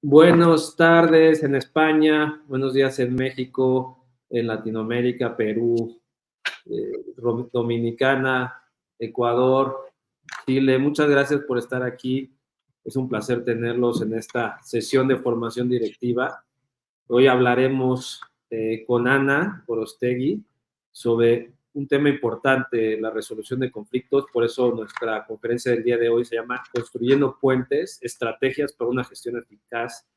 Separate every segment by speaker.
Speaker 1: Buenas tardes en España, buenos días en México, en Latinoamérica, Perú, Dominicana, Ecuador, Chile. Muchas gracias por estar aquí. Es un placer tenerlos en esta sesión de formación directiva. Hoy hablaremos con Ana Gorostegui sobre un tema importante, la resolución de conflictos. Por eso nuestra conferencia del día de hoy se llama Construyendo puentes, estrategias para una gestión eficaz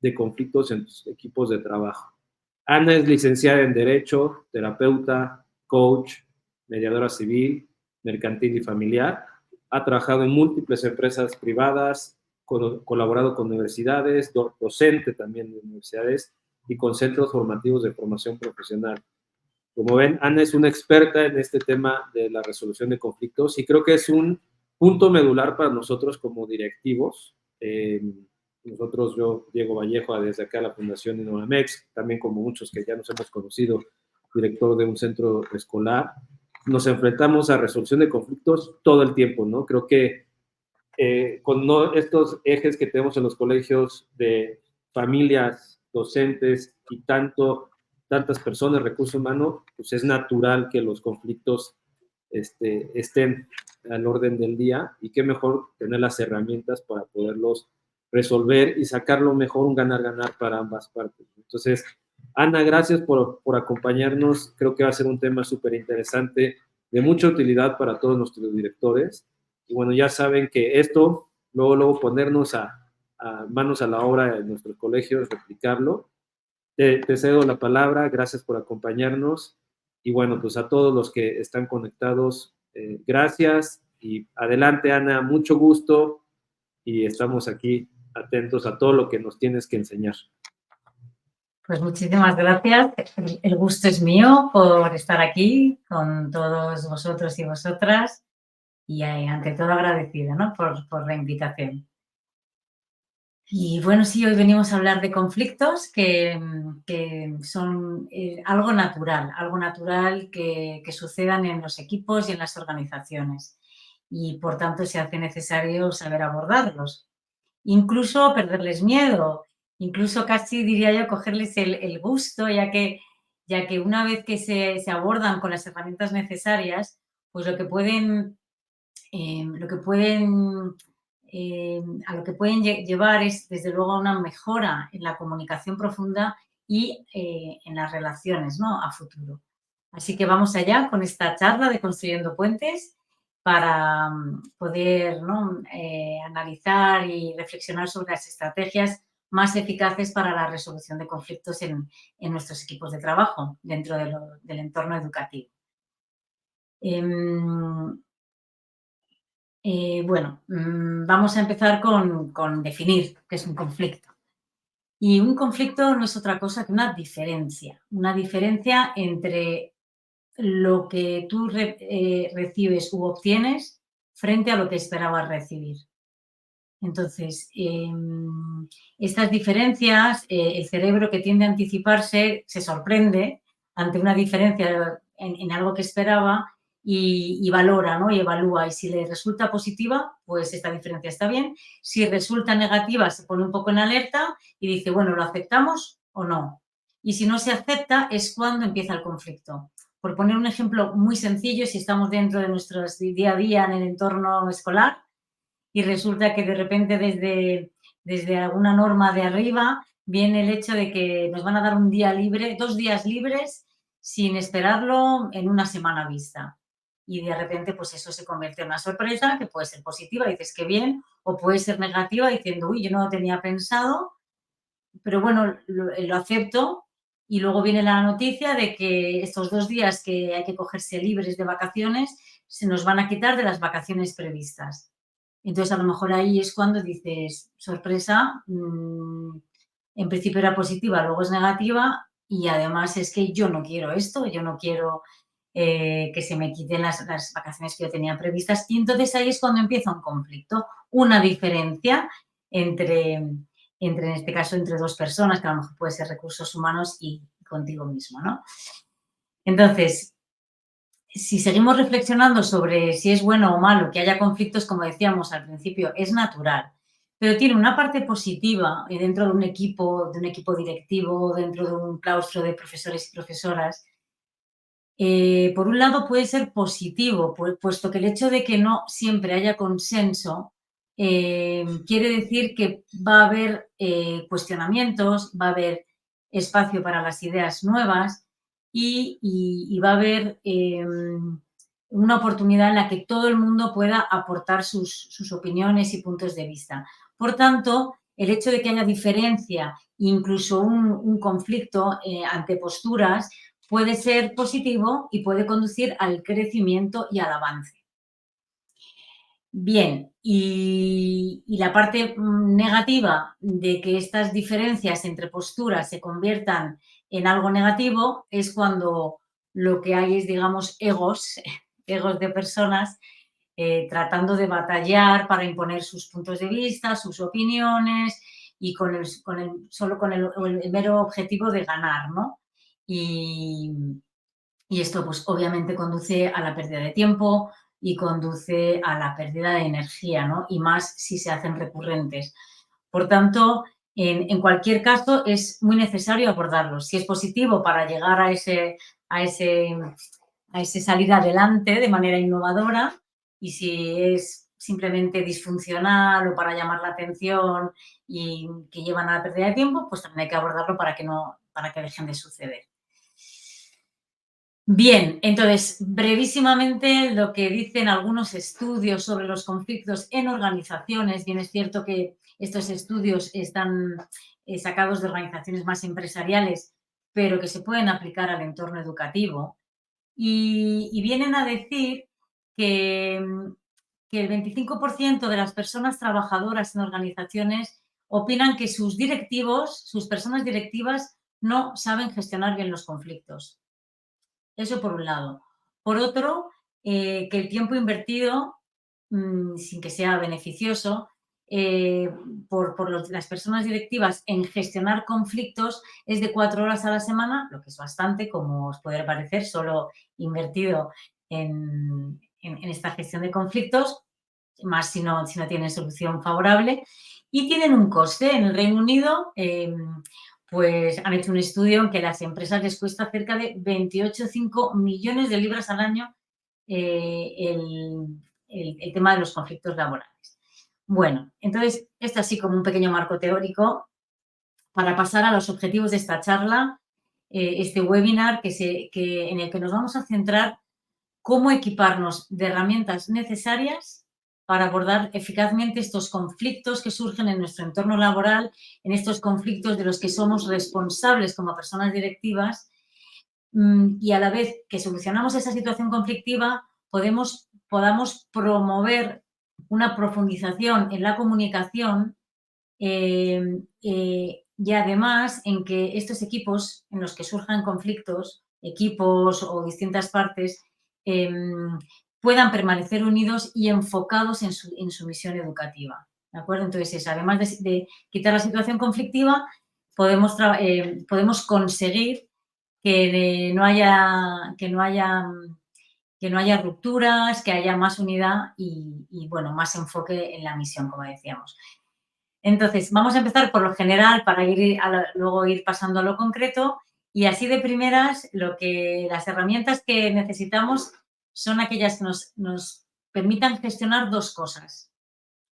Speaker 1: de conflictos en tus equipos de trabajo. Ana es licenciada en Derecho, terapeuta, coach, mediadora civil, mercantil y familiar. Ha trabajado en múltiples empresas privadas, colaborado con universidades, docente también de universidades y con centros formativos de formación profesional. Como ven, Ana es una experta en este tema de la resolución de conflictos y creo que es un punto medular para nosotros como directivos. Nosotros, yo, Diego Vallejo, desde acá la Fundación Innovamex, también como muchos que ya nos hemos conocido, director de un centro escolar, nos enfrentamos a resolución de conflictos todo el tiempo, ¿no? Creo que con estos ejes que tenemos en los colegios de familias, docentes y tantas personas, recursos humanos, pues es natural que los conflictos estén al orden del día y qué mejor tener las herramientas para poderlos resolver y sacarlo mejor, un ganar-ganar para ambas partes. Entonces, Ana, gracias por acompañarnos. Creo que va a ser un tema súper interesante, de mucha utilidad para todos nuestros directores. Y bueno, ya saben que esto, luego ponernos a manos a la obra en nuestros colegios, replicarlo. Te cedo la palabra, gracias por acompañarnos. Y bueno, pues a todos los que están conectados, gracias. Y adelante, Ana, mucho gusto. Y estamos aquí atentos a todo lo que nos tienes que enseñar.
Speaker 2: Pues muchísimas gracias. El gusto es mío por estar aquí con todos vosotros y vosotras y ante todo agradecida, ¿no? por la invitación. Y bueno, sí, hoy venimos a hablar de conflictos que son algo natural que sucedan en los equipos y en las organizaciones. Y por tanto se hace necesario saber abordarlos. Incluso perderles miedo, incluso casi diría yo cogerles el gusto, ya que una vez que se abordan con las herramientas necesarias, pues a lo que pueden llevar es desde luego a una mejora en la comunicación profunda y en las relaciones, ¿no? A futuro. Así que vamos allá con esta charla de Construyendo Puentes para poder, ¿no? Analizar y reflexionar sobre las estrategias más eficaces para la resolución de conflictos en nuestros equipos de trabajo dentro del entorno educativo. Bueno, vamos a empezar con definir qué es un conflicto. Y un conflicto no es otra cosa que una diferencia entre lo que tú recibes u obtienes frente a lo que esperabas recibir. Entonces, estas diferencias, el cerebro que tiende a anticiparse se sorprende ante una diferencia en algo que esperaba y valora, ¿no? Y evalúa. Y si le resulta positiva, pues esta diferencia está bien. Si resulta negativa, se pone un poco en alerta y dice, bueno, ¿lo aceptamos o no? Y si no se acepta, es cuando empieza el conflicto. Por poner un ejemplo muy sencillo, si estamos dentro de nuestro día a día en el entorno escolar, y resulta que de repente desde alguna norma de arriba viene el hecho de que nos van a dar un día libre, 2 días libres sin esperarlo en una semana vista. Y de repente pues eso se convierte en una sorpresa que puede ser positiva, dices que bien, o puede ser negativa diciendo, uy, yo no lo tenía pensado, pero bueno, lo acepto. Y luego viene la noticia de que estos 2 días que hay que cogerse libres de vacaciones se nos van a quitar de las vacaciones previstas. Entonces, a lo mejor ahí es cuando dices, sorpresa, en principio era positiva, luego es negativa y además es que yo no quiero esto, yo no quiero que se me quiten las vacaciones que yo tenía previstas. Y entonces ahí es cuando empieza un conflicto, una diferencia entre, en este caso, entre 2 personas, que a lo mejor puede ser recursos humanos y contigo mismo, ¿no? Entonces, si seguimos reflexionando sobre si es bueno o malo que haya conflictos, como decíamos al principio, es natural. pero tiene una parte positiva dentro de un equipo directivo, dentro de un claustro de profesores y profesoras. Por un lado puede ser positivo, puesto que el hecho de que no siempre haya consenso quiere decir que va a haber cuestionamientos, va a haber espacio para las ideas nuevas y va a haber una oportunidad en la que todo el mundo pueda aportar sus opiniones y puntos de vista. Por tanto, el hecho de que haya diferencia, incluso un conflicto ante posturas, puede ser positivo y puede conducir al crecimiento y al avance. Bien, y la parte negativa de que estas diferencias entre posturas se conviertan en algo negativo es cuando lo que hay es, digamos, egos de personas tratando de batallar para imponer sus puntos de vista, sus opiniones y solo con el mero objetivo de ganar, ¿no? Y esto, pues, obviamente conduce a la pérdida de tiempo y conduce a la pérdida de energía, ¿no? Y más si se hacen recurrentes. Por tanto, en cualquier caso, es muy necesario abordarlo. Si es positivo para llegar a ese salir adelante de manera innovadora, y si es simplemente disfuncional o para llamar la atención y que llevan a la pérdida de tiempo, pues también hay que abordarlo para que dejen de suceder. Bien, entonces, brevísimamente lo que dicen algunos estudios sobre los conflictos en organizaciones. Bien, es cierto que estos estudios están sacados de organizaciones más empresariales, pero que se pueden aplicar al entorno educativo. Y vienen a decir que el 25% de las personas trabajadoras en organizaciones opinan que sus directivos, sus personas directivas, no saben gestionar bien los conflictos. Eso por un lado. Por otro, que el tiempo invertido, sin que sea beneficioso, por las personas directivas en gestionar conflictos es de 4 horas a la semana, lo que es bastante, como os puede parecer, solo invertido en esta gestión de conflictos, más si no tienen solución favorable. Y tienen un coste. En el Reino Unido, pues han hecho un estudio en que a las empresas les cuesta cerca de 28,5 millones de libras al año el tema de los conflictos laborales. Bueno, entonces, esto así como un pequeño marco teórico para pasar a los objetivos de esta charla, este webinar en el que nos vamos a centrar cómo equiparnos de herramientas necesarias para abordar eficazmente estos conflictos que surgen en nuestro entorno laboral, en estos conflictos de los que somos responsables como personas directivas, y a la vez que solucionamos esa situación conflictiva, podamos promover una profundización en la comunicación y además en que estos equipos en los que surjan conflictos, equipos o distintas partes, puedan permanecer unidos y enfocados en su misión educativa. ¿De acuerdo? Entonces, además de quitar la situación conflictiva, podemos conseguir que no haya rupturas, que haya más unidad y bueno, más enfoque en la misión, como decíamos. Entonces, vamos a empezar por lo general para luego ir pasando a lo concreto, y así de primeras las herramientas que necesitamos son aquellas que nos permitan gestionar dos cosas,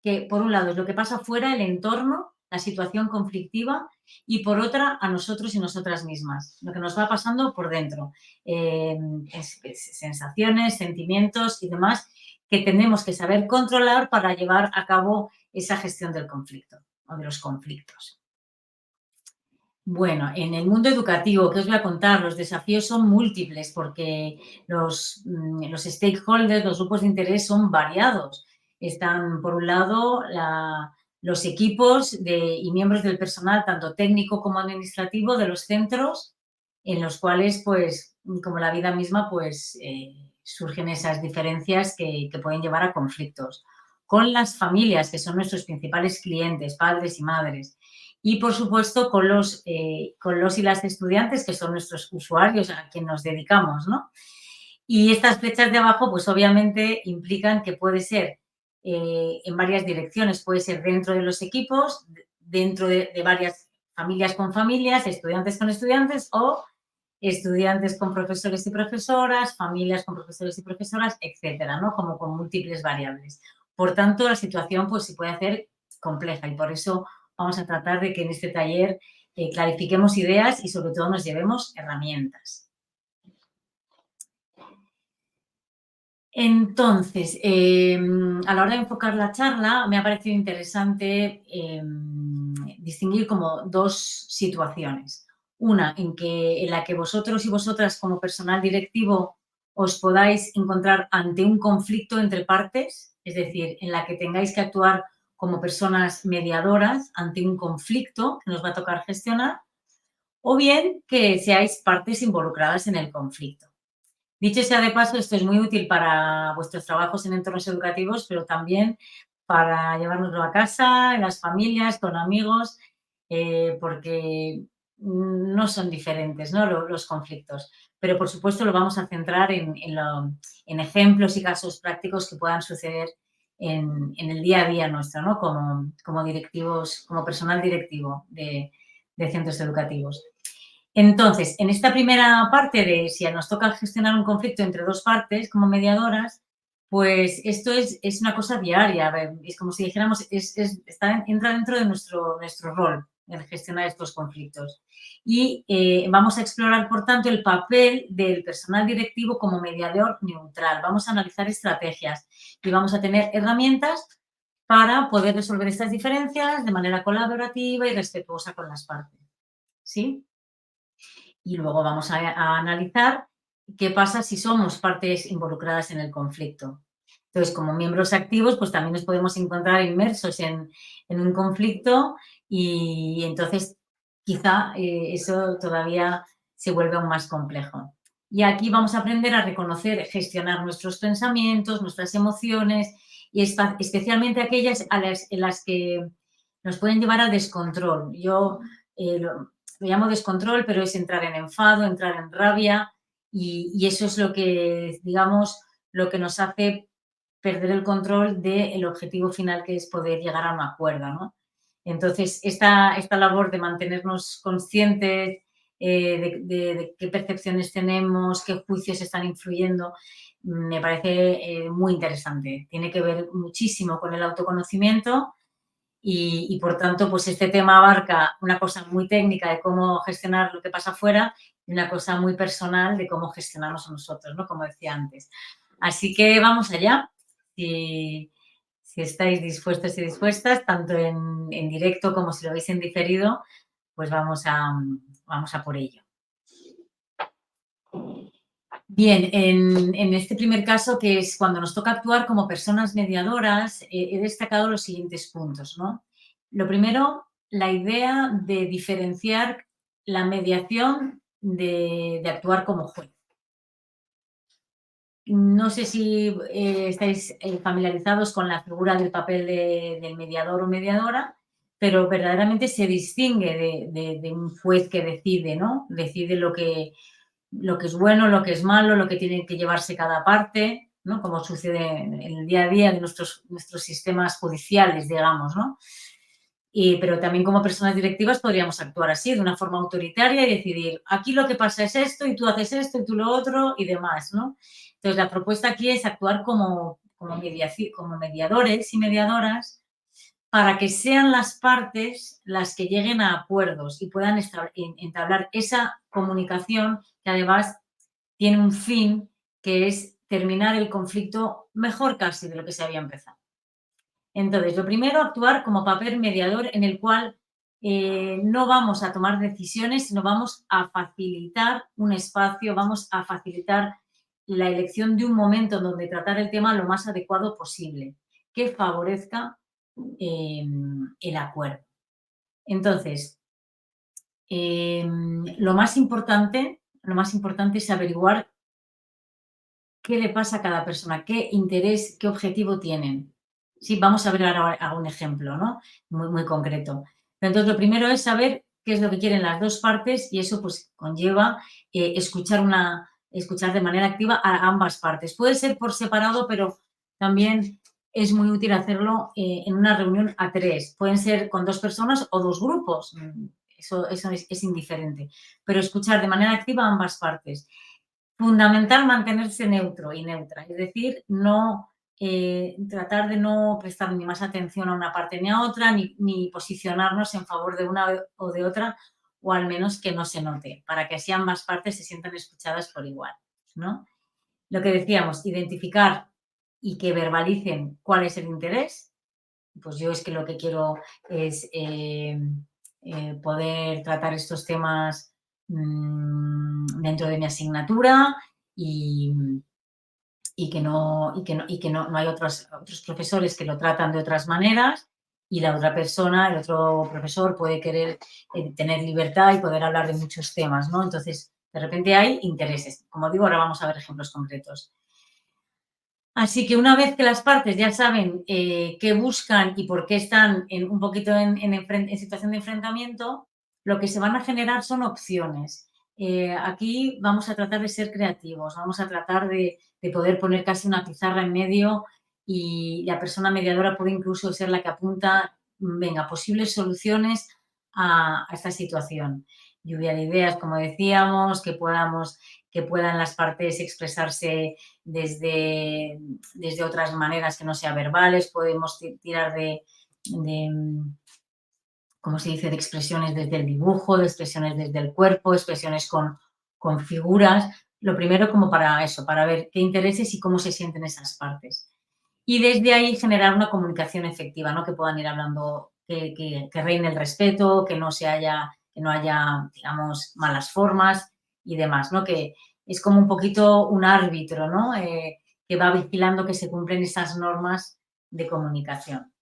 Speaker 2: que por un lado es lo que pasa fuera, el entorno, la situación conflictiva, y por otra a nosotros y nosotras mismas, lo que nos va pasando por dentro, sensaciones, sentimientos y demás que tenemos que saber controlar para llevar a cabo esa gestión del conflicto o de los conflictos. Bueno, en el mundo educativo, ¿qué os voy a contar? Los desafíos son múltiples porque los stakeholders, los grupos de interés son variados. Están, por un lado, los equipos y miembros del personal, tanto técnico como administrativo, de los centros, en los cuales, pues, como la vida misma, pues, surgen esas diferencias que pueden llevar a conflictos. Con las familias, que son nuestros principales clientes, padres y madres. Y, por supuesto, con los y las estudiantes, que son nuestros usuarios a quien nos dedicamos, ¿no? Y estas flechas de abajo, pues obviamente implican que puede ser en varias direcciones. Puede ser dentro de los equipos, dentro de varias familias con familias, estudiantes con estudiantes o estudiantes con profesores y profesoras, familias con profesores y profesoras, etcétera, ¿no? Como con múltiples variables. Por tanto, la situación pues se puede hacer compleja y por eso vamos a tratar de que en este taller clarifiquemos ideas y sobre todo nos llevemos herramientas. Entonces, a la hora de enfocar la charla, me ha parecido interesante distinguir como dos situaciones. Una en la que vosotros y vosotras como personal directivo os podáis encontrar ante un conflicto entre partes, es decir, en la que tengáis que actuar como personas mediadoras ante un conflicto que nos va a tocar gestionar, o bien que seáis partes involucradas en el conflicto. Dicho sea de paso, esto es muy útil para vuestros trabajos en entornos educativos, pero también para llevárnoslo a casa, en las familias, con amigos, porque no son diferentes, ¿no? Los conflictos. Pero, por supuesto, lo vamos a centrar en ejemplos y casos prácticos que puedan suceder en el día a día nuestro, ¿no? Como directivos, como personal directivo de centros educativos. Entonces, en esta primera parte de si nos toca gestionar un conflicto entre dos partes como mediadoras, pues esto es una cosa diaria, a ver, es como si dijéramos, entra dentro de nuestro rol en gestionar estos conflictos. Y vamos a explorar, por tanto, el papel del personal directivo como mediador neutral. Vamos a analizar estrategias y vamos a tener herramientas para poder resolver estas diferencias de manera colaborativa y respetuosa con las partes. ¿Sí? Y luego vamos a analizar qué pasa si somos partes involucradas en el conflicto. Entonces, como miembros activos, pues también nos podemos encontrar inmersos en un conflicto y entonces quizá eso todavía se vuelve aún más complejo. Y aquí vamos a aprender a reconocer, gestionar nuestros pensamientos, nuestras emociones y especialmente aquellas en las que nos pueden llevar al descontrol. Yo lo llamo descontrol, pero es entrar en enfado, entrar en rabia y eso es lo que, digamos, lo que nos hace perder el control del objetivo final, que es poder llegar a un acuerdo, ¿no? Entonces, esta labor de mantenernos conscientes de qué percepciones tenemos, qué juicios están influyendo, me parece muy interesante. Tiene que ver muchísimo con el autoconocimiento y, por tanto, pues este tema abarca una cosa muy técnica de cómo gestionar lo que pasa afuera y una cosa muy personal de cómo gestionamos a nosotros, ¿no? Como decía antes. Así que vamos allá. Si estáis dispuestos y dispuestas, tanto en directo como si lo veis en diferido, pues vamos a por ello. Bien, en este primer caso, que es cuando nos toca actuar como personas mediadoras, he destacado los siguientes puntos, ¿no? Lo primero, la idea de diferenciar la mediación de actuar como juez. No sé si estáis familiarizados con la figura del papel del mediador o mediadora, pero verdaderamente se distingue de un juez que decide, ¿no? Decide lo que es bueno, lo que es malo, lo que tiene que llevarse cada parte, ¿no? Como sucede en el día a día de nuestros sistemas judiciales, digamos, ¿no? Pero también como personas directivas podríamos actuar así, de una forma autoritaria y decidir, aquí lo que pasa es esto y tú haces esto y tú lo otro y demás, ¿no? Entonces, la propuesta aquí es actuar como mediadores y mediadoras para que sean las partes las que lleguen a acuerdos y puedan entablar esa comunicación que además tiene un fin que es terminar el conflicto mejor casi de lo que se había empezado. Entonces, lo primero, actuar como papel mediador en el cual no vamos a tomar decisiones, sino vamos a facilitar un espacio, vamos a facilitar la elección de un momento en donde tratar el tema lo más adecuado posible, que favorezca el acuerdo. Entonces, lo más importante es averiguar qué le pasa a cada persona, qué interés, qué objetivo tienen. Sí, vamos a ver ahora un ejemplo, ¿no? Muy, muy concreto. Entonces, lo primero es saber qué es lo que quieren las dos partes y eso pues conlleva escuchar de manera activa a ambas partes. Puede ser por separado, pero también es muy útil hacerlo en una reunión a 3. Pueden ser con 2 personas o 2 grupos, eso es indiferente, pero escuchar de manera activa a ambas partes. Fundamental mantenerse neutro y neutra, es decir, no tratar de no prestar ni más atención a una parte ni a otra, ni posicionarnos en favor de una o de otra, o al menos que no se note, para que así ambas partes se sientan escuchadas por igual, ¿no? Lo que decíamos, identificar y que verbalicen cuál es el interés. Pues yo es que lo que quiero es poder tratar estos temas dentro de mi asignatura y, no hay otros profesores que lo tratan de otras maneras y la otra persona, el otro profesor puede querer tener libertad y poder hablar de muchos temas, ¿no? Entonces, de repente hay intereses. Como digo, ahora vamos a ver ejemplos concretos. Así que una vez que las partes ya saben qué buscan y por qué están un poquito en situación de enfrentamiento, lo que se van a generar son opciones. Aquí vamos a tratar de ser creativos, vamos a tratar de poder poner casi una pizarra en medio y la persona mediadora puede incluso ser la que apunta, venga, posibles soluciones a esta situación. Lluvia de ideas, como decíamos, que puedan las partes expresarse desde otras maneras que no sean verbales, podemos tirar ¿cómo se dice?, de expresiones desde el dibujo, de expresiones desde el cuerpo, expresiones con figuras. Lo primero como para eso, para ver qué intereses y cómo se sienten esas partes. Y desde ahí generar una comunicación efectiva, ¿no? Que puedan ir hablando, que reine el respeto, que no haya, digamos, malas formas y demás, ¿no? Que es como un poquito un árbitro, ¿no? Que va vigilando que se cumplen esas normas de comunicación.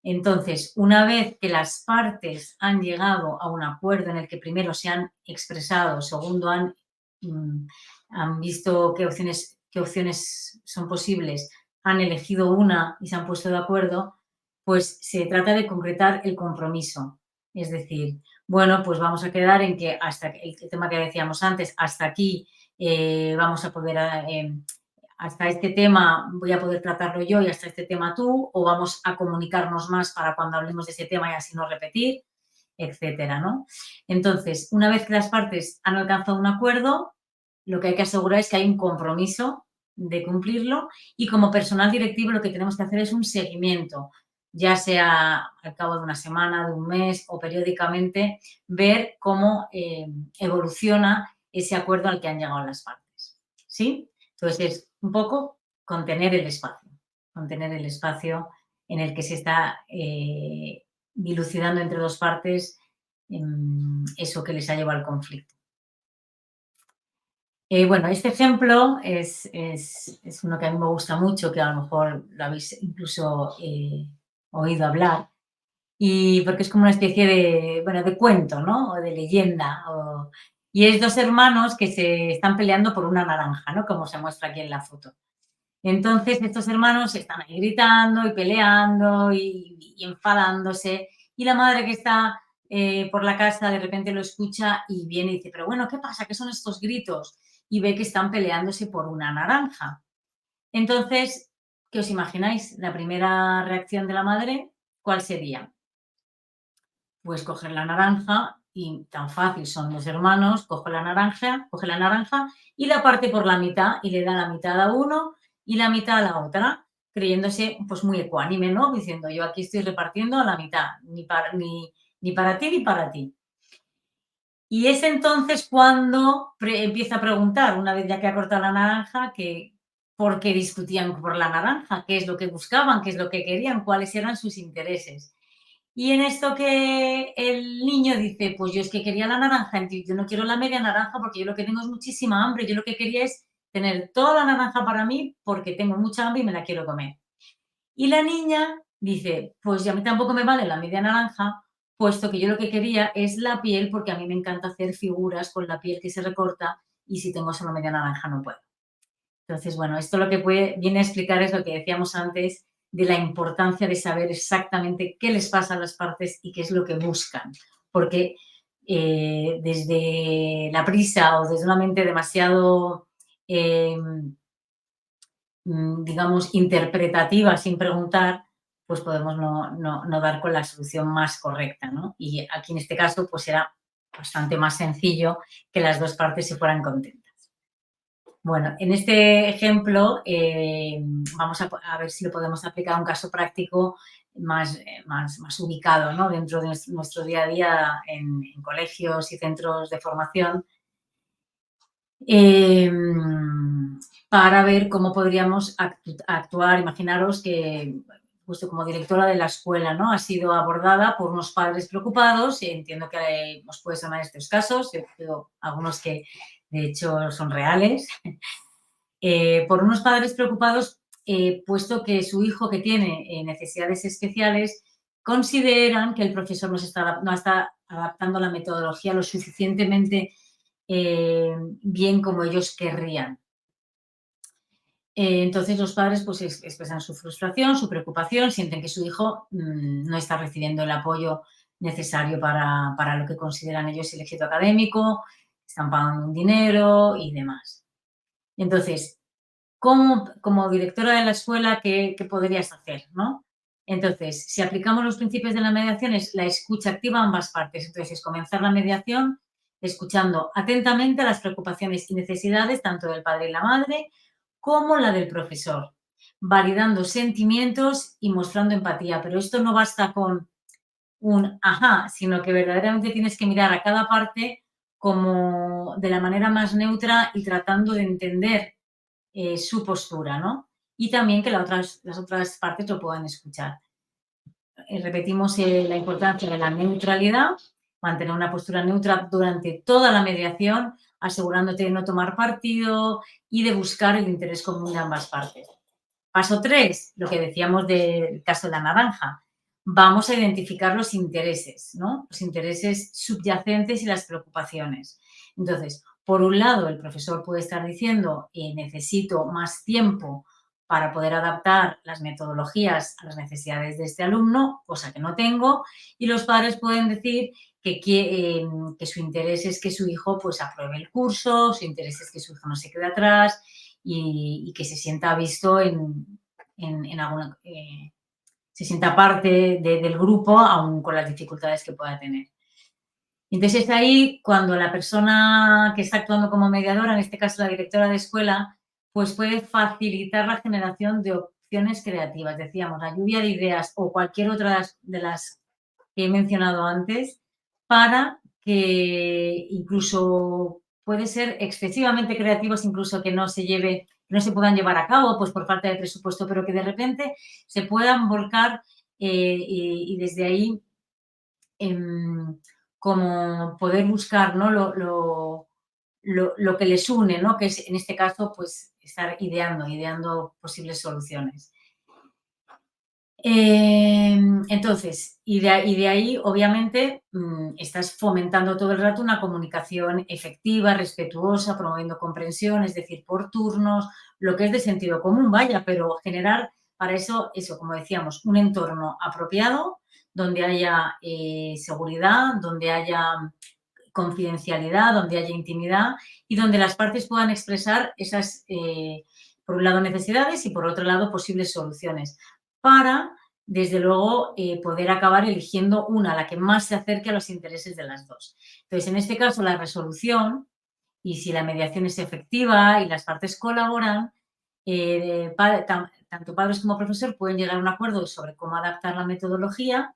Speaker 2: Entonces, una vez que las partes han llegado a un acuerdo en el que primero se han expresado, segundo han visto qué opciones son posibles, han elegido una y se han puesto de acuerdo, pues se trata de concretar el compromiso. Es decir, bueno, pues vamos a quedar en que hasta el tema que decíamos antes, hasta aquí vamos a poder hasta este tema voy a poder tratarlo yo y hasta este tema tú, o vamos a comunicarnos más para cuando hablemos de ese tema y así no repetir, etcétera, ¿no? Entonces, una vez que las partes han alcanzado un acuerdo, lo que hay que asegurar es que hay un compromiso de cumplirlo y como personal directivo lo que tenemos que hacer es un seguimiento, ya sea al cabo de una semana, de un mes o periódicamente, ver cómo evoluciona ese acuerdo al que han llegado las partes, ¿sí? Entonces, es un poco contener el espacio en el que se está dilucidando entre dos partes eso que les ha llevado al conflicto. Bueno, este ejemplo es uno que a mí me gusta mucho, que a lo mejor lo habéis incluso oído hablar, y porque es como una especie de cuento, ¿no? O de leyenda. Y es dos hermanos que se están peleando por una naranja, ¿no? Como se muestra aquí en la foto. Entonces, estos hermanos están ahí gritando y peleando y enfadándose. Y la madre que está por la casa de repente lo escucha y viene y dice, pero bueno, ¿qué pasa? ¿Qué son estos gritos? Y ve que están peleándose por una naranja. Entonces, ¿qué os imagináis? La primera reacción de la madre, ¿cuál sería? Pues coger la naranja y tan fácil son los hermanos, coge la naranja y la parte por la mitad y le da la mitad a uno y la mitad a la otra, creyéndose pues muy ecuánime, ¿no? Diciendo yo aquí estoy repartiendo a la mitad, ni para ti ni para ti. Y es entonces cuando empieza a preguntar, una vez ya que ha cortado la naranja, que por qué discutían por la naranja, qué es lo que buscaban, qué es lo que querían, cuáles eran sus intereses. Y en esto que el niño dice, pues yo es que quería la naranja, yo no quiero la media naranja porque yo lo que tengo es muchísima hambre, yo lo que quería es tener toda la naranja para mí porque tengo mucha hambre y me la quiero comer. Y la niña dice, pues ya a mí tampoco me vale la media naranja, puesto que yo lo que quería es la piel porque a mí me encanta hacer figuras con la piel que se recorta y si tengo solo media naranja no puedo. Entonces, bueno, esto lo que viene a explicar es lo que decíamos antes de la importancia de saber exactamente qué les pasa a las partes y qué es lo que buscan. Porque desde la prisa o desde una mente demasiado digamos, interpretativa sin preguntar, pues podemos no dar con la solución más correcta, ¿no? Y aquí en este caso, pues era bastante más sencillo que las dos partes se fueran contentas. Bueno, en este ejemplo vamos a ver si lo podemos aplicar a un caso práctico más ubicado, ¿no? Dentro de nuestro día a día en colegios y centros de formación, para ver cómo podríamos actuar. Imaginaros que, justo como directora de la escuela, ¿no? Ha sido abordada por unos padres preocupados, y entiendo que os puede sonar estos casos, algunos que de hecho son reales, por unos padres preocupados, puesto que su hijo, que tiene necesidades especiales, consideran que el profesor no está adaptando la metodología lo suficientemente bien como ellos querrían. Entonces los padres pues expresan su frustración, su preocupación, sienten que su hijo no está recibiendo el apoyo necesario para lo que consideran ellos el éxito académico, están pagando un dinero y demás. Entonces, como directora de la escuela, ¿qué podrías hacer, ¿no? Entonces, si aplicamos los principios de la mediación, es la escucha activa a ambas partes. Entonces, es comenzar la mediación escuchando atentamente las preocupaciones y necesidades tanto del padre y la madre como la del profesor, validando sentimientos y mostrando empatía. Pero esto no basta con un ajá, sino que verdaderamente tienes que mirar a cada parte como de la manera más neutra y tratando de entender su postura, ¿no? Y también que las otras partes lo puedan escuchar. Repetimos la importancia de la neutralidad, mantener una postura neutra durante toda la mediación, asegurándote de no tomar partido y de buscar el interés común de ambas partes. Paso 3, lo que decíamos del caso de la naranja. Vamos a identificar los intereses, ¿no? Los intereses subyacentes y las preocupaciones. Entonces, por un lado, el profesor puede estar diciendo necesito más tiempo para poder adaptar las metodologías a las necesidades de este alumno, cosa que no tengo, y los padres pueden decir que su interés es que su hijo pues apruebe el curso, su interés es que su hijo no se quede atrás y que se sienta visto en alguna... se sienta parte del grupo, aun con las dificultades que pueda tener. Entonces es ahí cuando la persona que está actuando como mediadora, en este caso la directora de escuela, pues puede facilitar la generación de opciones creativas. Decíamos, la lluvia de ideas o cualquier otra de las que he mencionado antes, para que incluso puede ser excesivamente creativos, incluso que no se puedan llevar a cabo pues por falta de presupuesto, pero que de repente se puedan volcar y desde ahí como poder buscar, ¿no? lo que les une, ¿no? Que es en este caso pues estar ideando posibles soluciones. Entonces, y de ahí, obviamente, estás fomentando todo el rato una comunicación efectiva, respetuosa, promoviendo comprensión, es decir, por turnos, lo que es de sentido común, vaya, pero generar para eso, como decíamos, un entorno apropiado, donde haya seguridad, donde haya confidencialidad, donde haya intimidad y donde las partes puedan expresar esas, por un lado, necesidades y por otro lado, posibles soluciones, para, desde luego, poder acabar eligiendo la que más se acerque a los intereses de las dos. Entonces, en este caso, la resolución, y si la mediación es efectiva y las partes colaboran, tanto padres como profesor pueden llegar a un acuerdo sobre cómo adaptar la metodología.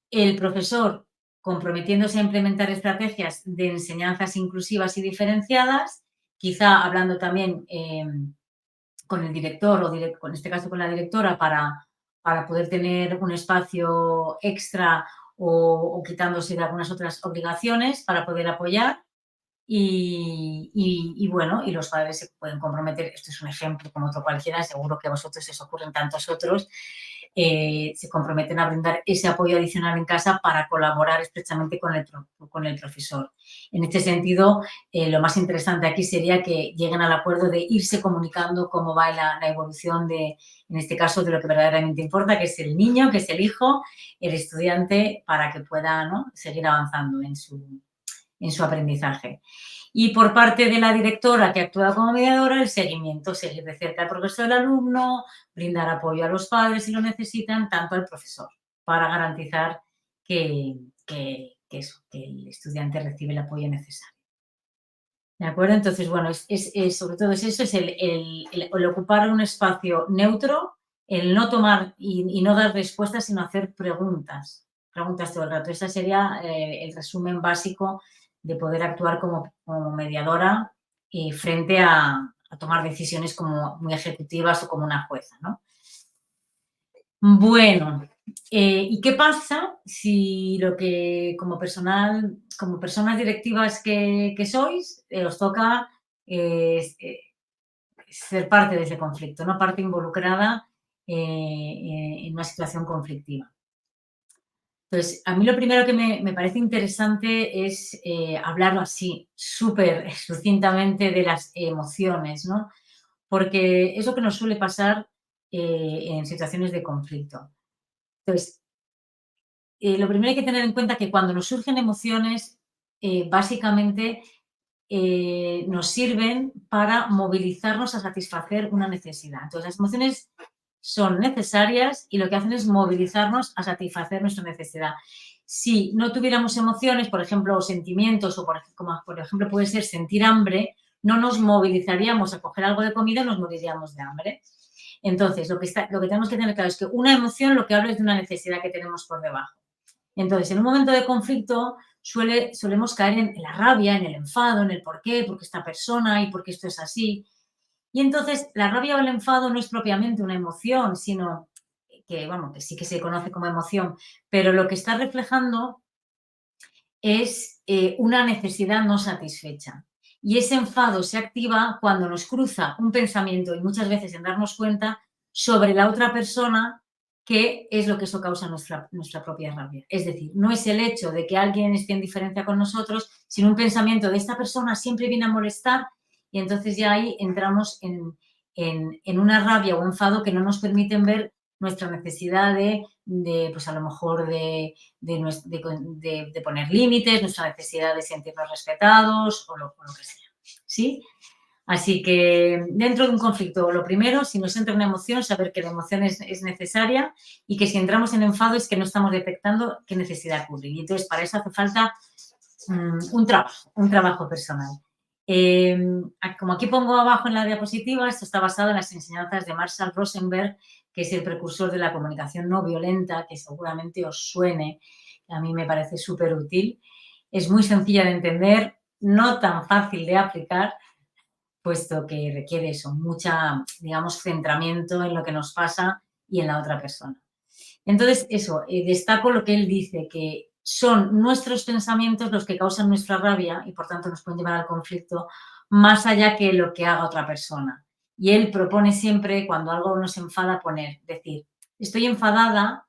Speaker 2: El profesor comprometiéndose a implementar estrategias de enseñanzas inclusivas y diferenciadas, quizá hablando también con el director o en este caso con la directora para poder tener un espacio extra o quitándose de algunas otras obligaciones para poder apoyar. Y bueno, y los padres se pueden comprometer, esto es un ejemplo como otro cualquiera, seguro que a vosotros os ocurren tantos otros, se comprometen a brindar ese apoyo adicional en casa para colaborar estrechamente con el profesor. En este sentido, lo más interesante aquí sería que lleguen al acuerdo de irse comunicando cómo va la evolución en este caso, de lo que verdaderamente importa, que es el niño, que es el hijo, el estudiante, para que pueda, ¿no?, seguir avanzando en su aprendizaje. Y por parte de la directora que actúa como mediadora, el seguimiento, seguir de cerca el progreso del alumno, brindar apoyo a los padres si lo necesitan, tanto al profesor, para garantizar que el estudiante recibe el apoyo necesario. ¿De acuerdo? Entonces, bueno, sobre todo es eso, es el ocupar un espacio neutro, el no tomar y no dar respuestas, sino hacer preguntas todo el rato. Ese sería el resumen básico de poder actuar como mediadora frente a tomar decisiones como muy ejecutivas o como una jueza, ¿no? Bueno, ¿y qué pasa si lo que como personas directivas que sois, os toca ser parte de ese conflicto, ¿no? Parte involucrada en una situación conflictiva? Entonces, a mí lo primero que me parece interesante es hablarlo así, súper sucintamente de las emociones, ¿no? Porque es lo que nos suele pasar en situaciones de conflicto. Entonces, lo primero hay que tener en cuenta que cuando nos surgen emociones, básicamente nos sirven para movilizarnos a satisfacer una necesidad. Entonces, las emociones son necesarias y lo que hacen es movilizarnos a satisfacer nuestra necesidad. Si no tuviéramos emociones, por ejemplo, o sentimientos, o como por ejemplo puede ser sentir hambre, no nos movilizaríamos a coger algo de comida, nos moriríamos de hambre. Entonces, lo que tenemos que tener claro es que una emoción lo que habla es de una necesidad que tenemos por debajo. Entonces, en un momento de conflicto solemos caer en la rabia, en el enfado, en el por qué, porque esta persona y por qué esto es así. Y entonces, la rabia o el enfado no es propiamente una emoción, sino que sí que se conoce como emoción, pero lo que está reflejando es una necesidad no satisfecha. Y ese enfado se activa cuando nos cruza un pensamiento, y muchas veces sin darnos cuenta, sobre la otra persona, que es lo que eso causa nuestra propia rabia. Es decir, no es el hecho de que alguien esté en diferencia con nosotros, sino un pensamiento de esta persona siempre viene a molestar, y entonces ya ahí entramos en una rabia o enfado que no nos permiten ver nuestra necesidad pues a lo mejor de poner límites, nuestra necesidad de sentirnos respetados o lo que sea, ¿sí? Así que dentro de un conflicto, lo primero, si nos entra una emoción, saber que la emoción es necesaria y que si entramos en enfado es que no estamos detectando qué necesidad cubrir. Y entonces para eso hace falta un trabajo personal. Como aquí pongo abajo en la diapositiva, esto está basado en las enseñanzas de Marshall Rosenberg, que es el precursor de la comunicación no violenta, que seguramente os suene, a mí me parece súper útil. Es muy sencilla de entender, no tan fácil de aplicar, puesto que requiere eso, mucha, digamos, centramiento en lo que nos pasa y en la otra persona. Entonces, eso, destaco lo que él dice, que son nuestros pensamientos los que causan nuestra rabia y por tanto nos pueden llevar al conflicto más allá que lo que haga otra persona. Y él propone siempre, cuando algo nos enfada, decir, estoy enfadada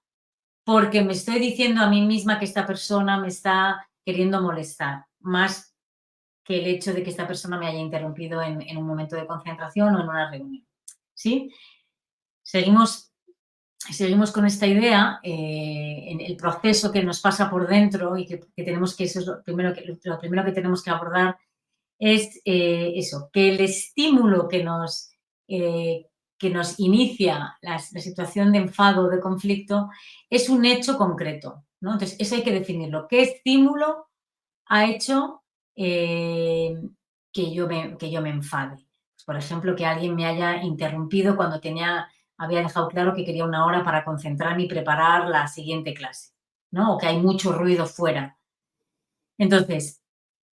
Speaker 2: porque me estoy diciendo a mí misma que esta persona me está queriendo molestar, más que el hecho de que esta persona me haya interrumpido en un momento de concentración o en una reunión. ¿Sí? Seguimos con esta idea, en el proceso que nos pasa por dentro y que tenemos que, eso es lo primero que tenemos que abordar, es eso, que el estímulo que nos inicia la situación de enfado o de conflicto es un hecho concreto, ¿no? Entonces, eso hay que definirlo. ¿Qué estímulo ha hecho que yo me enfade? Pues, por ejemplo, que alguien me haya interrumpido cuando había dejado claro que quería una hora para concentrarme y preparar la siguiente clase, ¿no? O que hay mucho ruido fuera. Entonces,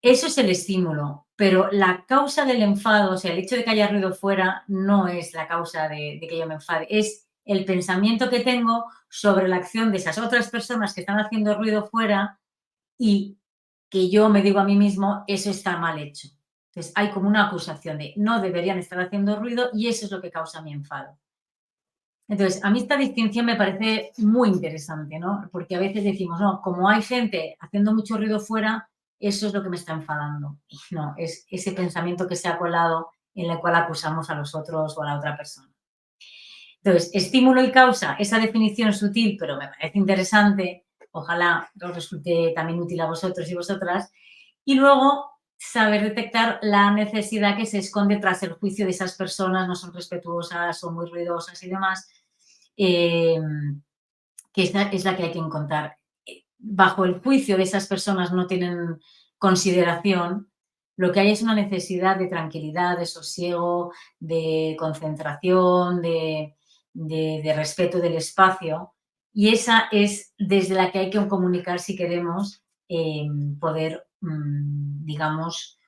Speaker 2: eso es el estímulo, pero la causa del enfado, o sea, el hecho de que haya ruido fuera, no es la causa de que yo me enfade, es el pensamiento que tengo sobre la acción de esas otras personas que están haciendo ruido fuera y que yo me digo a mí mismo, eso está mal hecho. Entonces, hay como una acusación de no deberían estar haciendo ruido y eso es lo que causa mi enfado. Entonces, a mí esta distinción me parece muy interesante, ¿no? Porque a veces decimos, no, como hay gente haciendo mucho ruido fuera, eso es lo que me está enfadando. Y no, es ese pensamiento que se ha colado en el cual acusamos a los otros o a la otra persona. Entonces, estímulo y causa, esa definición sutil, pero me parece interesante, ojalá os resulte también útil a vosotros y vosotras, Y luego saber detectar la necesidad que se esconde tras el juicio de esas personas, no son respetuosas, son muy ruidosas y demás, que es la que hay que encontrar. Bajo el juicio de esas personas no tienen consideración, lo que hay es una necesidad de tranquilidad, de sosiego, de concentración, de respeto del espacio, y esa es desde la que hay que comunicar si queremos poder, digamos,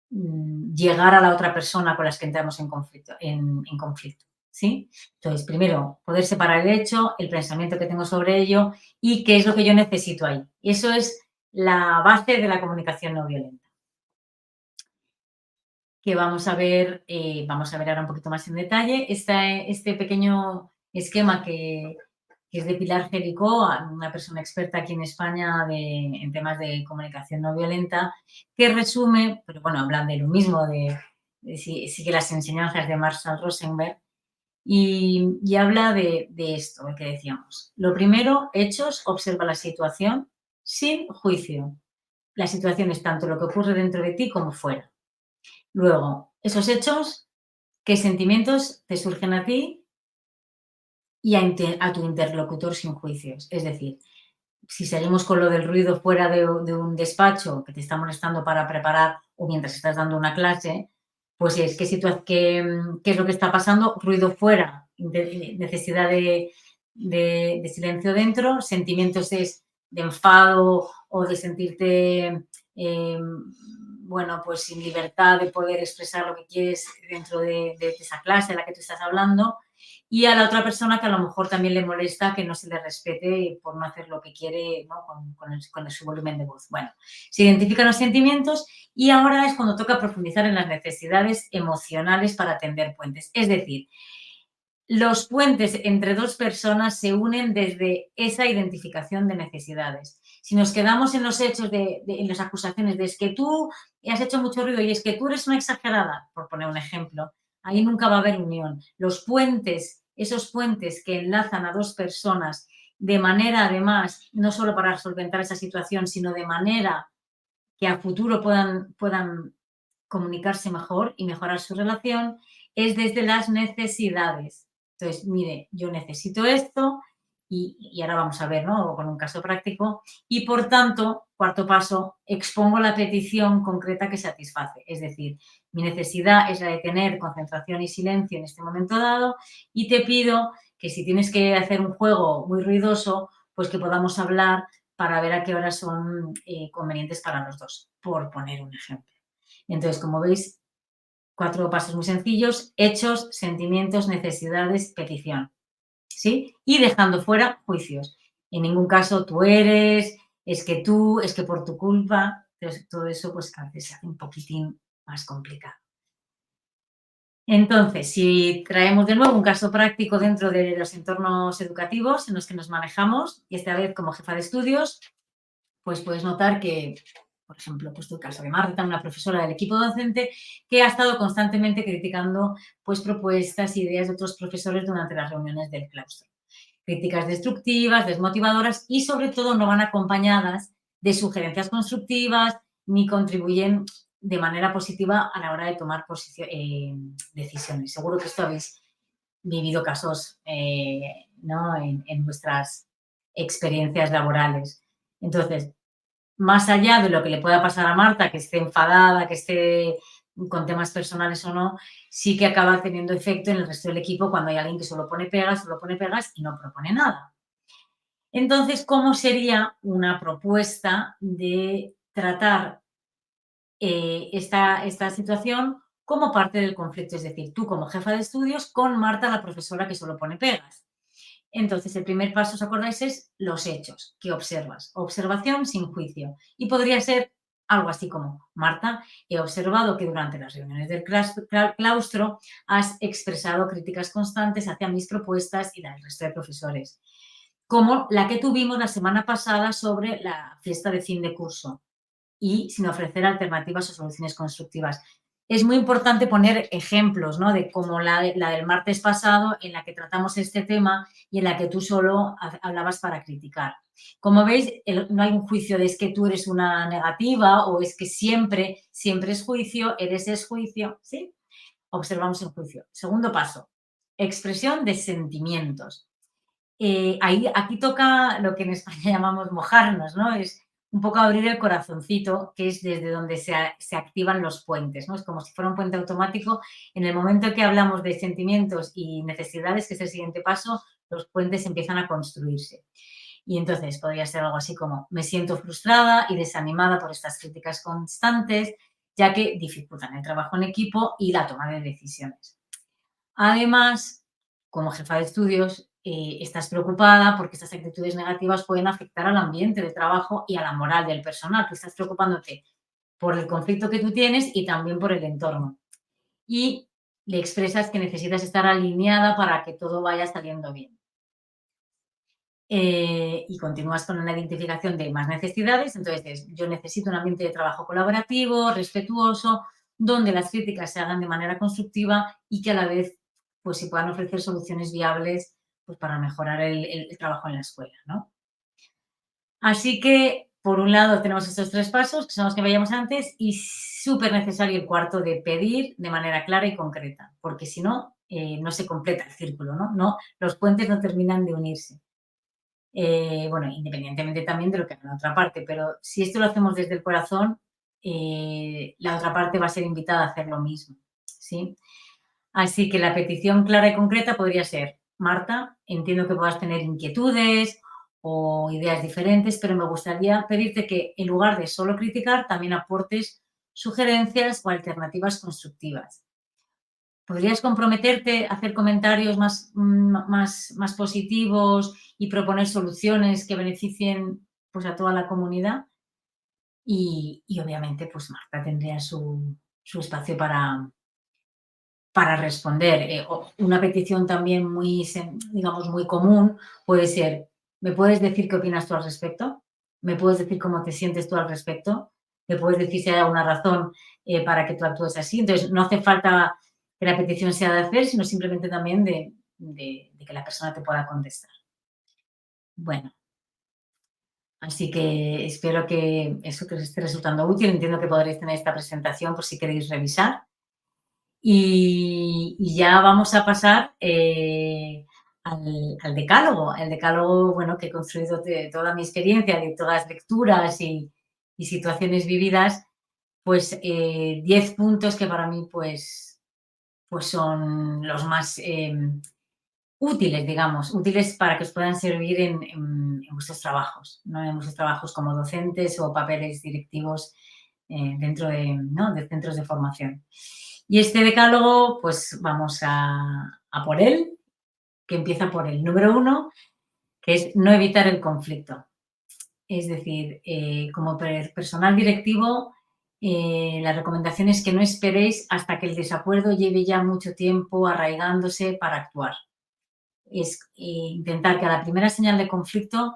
Speaker 2: llegar a la otra persona con las que entramos en conflicto, en conflicto, ¿sí? Entonces, primero, poder separar el hecho, el pensamiento que tengo sobre ello y qué es lo que yo necesito ahí. Eso es la base de la comunicación no violenta. Que vamos a ver ahora un poquito más en detalle. Este pequeño esquema que es de Pilar Jericó, una persona experta aquí en España en temas de comunicación no violenta, que resume, pero bueno, hablan de lo mismo, sigue las enseñanzas de Marshall Rosenberg, y habla de esto que decíamos. Lo primero, hechos, observa la situación sin juicio. La situación es tanto lo que ocurre dentro de ti como fuera. Luego, esos hechos, ¿qué sentimientos te surgen a ti y a tu interlocutor sin juicios? Es decir, si seguimos con lo del ruido fuera de un despacho que te está molestando para preparar o mientras estás dando una clase, pues es qué es lo que está pasando, ruido fuera, necesidad de silencio dentro, sentimientos es de enfado o de sentirte, bueno, pues sin libertad de poder expresar lo que quieres dentro de esa clase en la que tú estás hablando, y a la otra persona que a lo mejor también le molesta que no se le respete por no hacer lo que quiere, ¿no? con su volumen de voz. Bueno, se identifican los sentimientos y ahora es cuando toca profundizar en las necesidades emocionales para tender puentes. Es decir, los puentes entre dos personas se unen desde esa identificación de necesidades. Si nos quedamos en los hechos, en las acusaciones de es que tú has hecho mucho ruido y es que tú eres una exagerada, por poner un ejemplo, ahí nunca va a haber unión. Los puentes, esos puentes que enlazan a dos personas de manera, además, no solo para solventar esa situación, sino de manera que a futuro puedan comunicarse mejor y mejorar su relación, es desde las necesidades. Entonces, mire, yo necesito esto y ahora vamos a ver, ¿no? Con un caso práctico. Y por tanto, cuarto paso, expongo la petición concreta que satisface. Es decir, mi necesidad es la de tener concentración y silencio en este momento dado y te pido que si tienes que hacer un juego muy ruidoso, pues que podamos hablar para ver a qué horas son convenientes para los dos, por poner un ejemplo. Entonces, como veis, 4 pasos muy sencillos: hechos, sentimientos, necesidades, petición, ¿sí? Y dejando fuera juicios. En ningún caso tú eres, es que tú, es que por tu culpa. Entonces, todo eso pues a veces se hace un poquitín más complicado. Entonces, si traemos de nuevo un caso práctico dentro de los entornos educativos en los que nos manejamos, y esta vez como jefa de estudios, pues puedes notar que, por ejemplo, he puesto el caso de Marta, una profesora del equipo docente, que ha estado constantemente criticando pues, propuestas, ideas de otros profesores durante las reuniones del claustro. Críticas destructivas, desmotivadoras y, sobre todo, no van acompañadas de sugerencias constructivas ni contribuyen de manera positiva a la hora de tomar decisiones. Seguro que esto habéis vivido casos ¿no? en vuestras experiencias laborales. Entonces, más allá de lo que le pueda pasar a Marta, que esté enfadada, que esté con temas personales o no, sí que acaba teniendo efecto en el resto del equipo cuando hay alguien que solo pone pegas y no propone nada. Entonces, ¿cómo sería una propuesta de tratar esta situación como parte del conflicto? Es decir, tú como jefa de estudios con Marta, la profesora que solo pone pegas. Entonces, el primer paso, ¿os acordáis? Es los hechos que observas. Observación sin juicio. Y podría ser algo así como: Marta, he observado que durante las reuniones del claustro has expresado críticas constantes hacia mis propuestas y del resto de profesores, como la que tuvimos la semana pasada sobre la fiesta de fin de curso, y sin ofrecer alternativas o soluciones constructivas. es muy importante poner ejemplos, ¿no? De como la del martes pasado, en la que tratamos este tema y en la que tú solo hablabas para criticar. Como veis, no hay un juicio de es que tú eres una negativa o es que siempre es juicio, eres juicio, ¿sí? Observamos el juicio. Segundo paso, expresión de sentimientos. Aquí toca lo que en España llamamos mojarnos, ¿no? Es un poco abrir el corazoncito, que es desde donde se activan los puentes, ¿no? Es como si fuera un puente automático. En el momento que hablamos de sentimientos y necesidades, que es el siguiente paso, los puentes empiezan a construirse. Y entonces podría ser algo así como: me siento frustrada y desanimada por estas críticas constantes, ya que dificultan el trabajo en equipo y la toma de decisiones. Además, como jefa de estudios, estás preocupada porque estas actitudes negativas pueden afectar al ambiente de trabajo y a la moral del personal. Tú estás preocupándote por el conflicto que tú tienes y también por el entorno. Y le expresas que necesitas estar alineada para que todo vaya saliendo bien. Y continúas con una identificación de más necesidades. Entonces, yo necesito un ambiente de trabajo colaborativo, respetuoso, donde las críticas se hagan de manera constructiva y que a la vez pues, se puedan ofrecer soluciones viables pues, para mejorar el trabajo en la escuela, ¿no? Así que, por un lado, tenemos estos 3 pasos, que son los que veíamos antes, y súper necesario el cuarto de pedir de manera clara y concreta, porque si no, no se completa el círculo, ¿no? Los puentes no terminan de unirse. Bueno, independientemente también de lo que haga la otra parte, pero si esto lo hacemos desde el corazón, la otra parte va a ser invitada a hacer lo mismo, ¿sí? Así que la petición clara y concreta podría ser: Marta, entiendo que puedas tener inquietudes o ideas diferentes, pero me gustaría pedirte que en lugar de solo criticar, también aportes sugerencias o alternativas constructivas. ¿Podrías comprometerte a hacer comentarios más positivos y proponer soluciones que beneficien pues, a toda la comunidad? Y obviamente, pues Marta tendría su espacio para responder. Una petición también digamos, muy común puede ser: ¿me puedes decir qué opinas tú al respecto? ¿Me puedes decir cómo te sientes tú al respecto? ¿Me puedes decir si hay alguna razón para que tú actúes así? Entonces, no hace falta que la petición sea de hacer, sino simplemente también de que la persona te pueda contestar. Bueno, así que espero que eso que os esté resultando útil. Entiendo que podréis tener esta presentación por si queréis revisar. Y ya vamos a pasar al decálogo. El decálogo, bueno, que he construido de toda mi experiencia, de todas las lecturas y situaciones vividas, pues 10 puntos que para mí pues son los más útiles, digamos, útiles para que os puedan servir en vuestros trabajos, ¿no? En vuestros trabajos como docentes o papeles directivos dentro ¿no? de centros de formación. Y este decálogo, pues vamos a por él, que empieza por el número 1, que es no evitar el conflicto. Es decir, como personal directivo, la recomendación es que no esperéis hasta que el desacuerdo lleve ya mucho tiempo arraigándose para actuar. Es intentar que a la primera señal de conflicto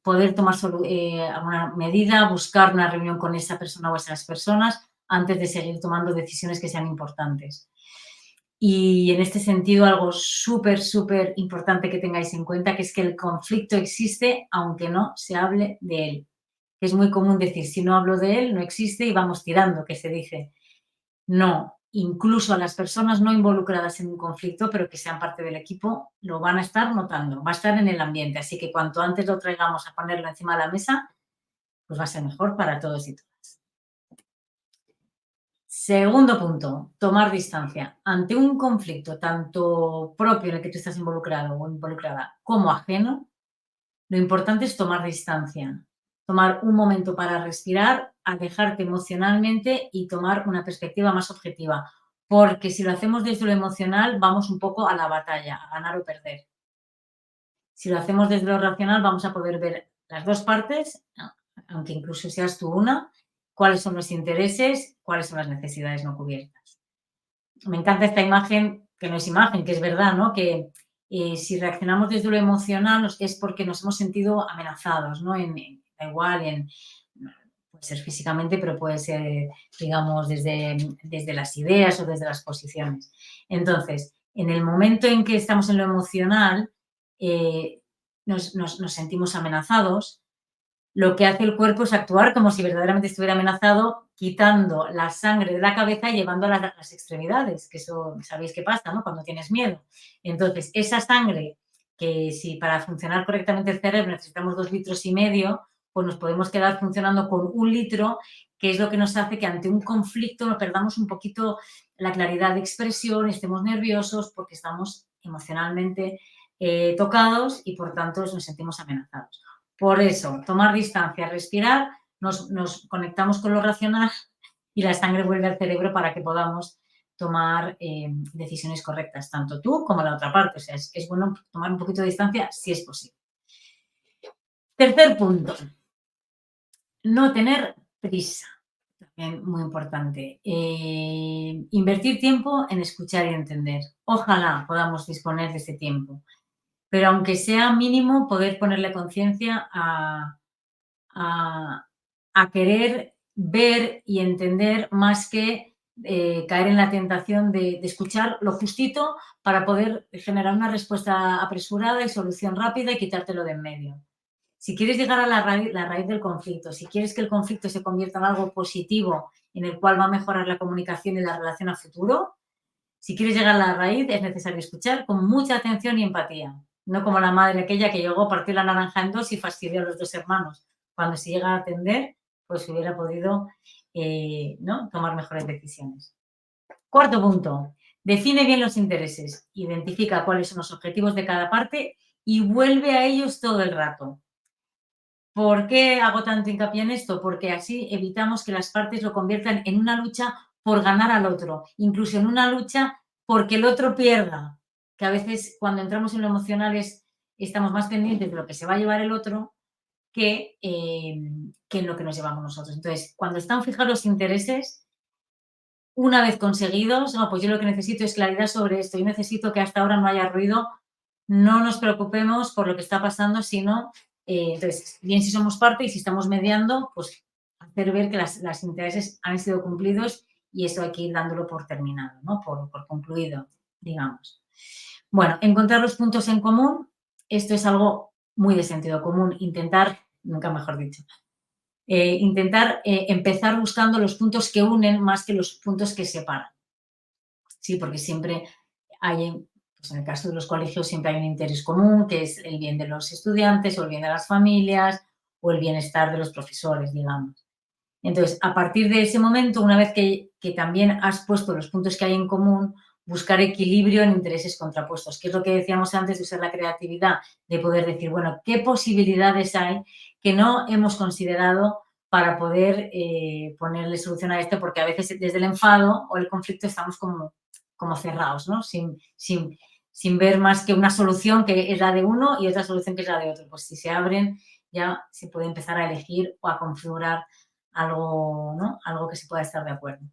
Speaker 2: poder tomar alguna medida, buscar una reunión con esa persona o esas personas antes de seguir tomando decisiones que sean importantes. Y en este sentido, algo súper importante que tengáis en cuenta, que es que el conflicto existe aunque no se hable de él. Es muy común decir: si no hablo de él, no existe y vamos tirando, que se dice. No, incluso a las personas no involucradas en un conflicto, pero que sean parte del equipo, lo van a estar notando, va a estar en el ambiente. Así que cuanto antes lo traigamos a ponerlo encima de la mesa, pues va a ser mejor para todos y todas. Segundo punto, tomar distancia. Ante un conflicto tanto propio en el que tú estás involucrado o involucrada como ajeno, lo importante es tomar distancia, tomar un momento para respirar, alejarte emocionalmente y tomar una perspectiva más objetiva. Porque si lo hacemos desde lo emocional, vamos un poco a la batalla, a ganar o perder. Si lo hacemos desde lo racional, vamos a poder ver las dos partes, aunque incluso seas tú una, cuáles son los intereses, cuáles son las necesidades no cubiertas. Me encanta esta imagen, que no es imagen, que es verdad, ¿no? Que si reaccionamos desde lo emocional es porque nos hemos sentido amenazados, ¿no? Da igual, Puede ser físicamente, pero puede ser, digamos, desde las ideas o desde las posiciones. Entonces, en el momento en que estamos en lo emocional, nos sentimos amenazados. Lo que hace el cuerpo es actuar como si verdaderamente estuviera amenazado, quitando la sangre de la cabeza y llevándola a las extremidades, que eso sabéis qué pasa, ¿no? Cuando tienes miedo. Entonces, esa sangre, que si para funcionar correctamente el cerebro necesitamos 2,5 litros, pues nos podemos quedar funcionando con 1 litro, que es lo que nos hace que ante un conflicto nos perdamos un poquito la claridad de expresión, estemos nerviosos porque estamos emocionalmente tocados y por tanto nos sentimos amenazados. Por eso, tomar distancia, respirar, nos conectamos con lo racional y la sangre vuelve al cerebro para que podamos tomar decisiones correctas, tanto tú como la otra parte. O sea, es bueno tomar un poquito de distancia si es posible. Tercer punto, no tener prisa. También muy importante. Invertir tiempo en escuchar y entender. Ojalá podamos disponer de ese tiempo. Pero aunque sea mínimo, poder ponerle conciencia a querer ver y entender más que caer en la tentación de escuchar lo justito para poder generar una respuesta apresurada y solución rápida y quitártelo de en medio. Si quieres llegar a la raíz del conflicto, si quieres que el conflicto se convierta en algo positivo en el cual va a mejorar la comunicación y la relación a futuro, si quieres llegar a la raíz es necesario escuchar con mucha atención y empatía. No como la madre aquella que llegó, partió la naranja en 2 y fastidió a los 2 hermanos. Cuando se llega a atender, pues hubiera podido ¿no? tomar mejores decisiones. Cuarto punto, define bien los intereses, identifica cuáles son los objetivos de cada parte y vuelve a ellos todo el rato. ¿Por qué hago tanto hincapié en esto? Porque así evitamos que las partes lo conviertan en una lucha por ganar al otro, incluso en una lucha porque el otro pierda, que a veces cuando entramos en lo emocional estamos más pendientes de lo que se va a llevar el otro que en lo que nos llevamos nosotros. Entonces, cuando están fijados los intereses, una vez conseguidos, pues yo lo que necesito es claridad sobre esto, yo necesito que hasta ahora no haya ruido, no nos preocupemos por lo que está pasando, sino, entonces, bien si somos parte y si estamos mediando, pues hacer ver que los intereses han sido cumplidos y eso hay que ir dándolo por terminado, ¿no? Por concluido, digamos. Bueno, encontrar los puntos en común, esto es algo muy de sentido común, nunca mejor dicho, empezar buscando los puntos que unen más que los puntos que separan. Sí, porque siempre hay, pues en el caso de los colegios, siempre hay un interés común, que es el bien de los estudiantes o el bien de las familias o el bienestar de los profesores, digamos. Entonces, a partir de ese momento, una vez que también has puesto los puntos que hay en común, buscar equilibrio en intereses contrapuestos, que es lo que decíamos antes de usar la creatividad, de poder decir, bueno, ¿qué posibilidades hay que no hemos considerado para poder ponerle solución a esto? Porque a veces desde el enfado o el conflicto estamos como cerrados, ¿no? Sin ver más que una solución que es la de uno y otra solución que es la de otro. Pues si se abren, ya se puede empezar a elegir o a configurar algo, ¿no? Algo que se pueda estar de acuerdo.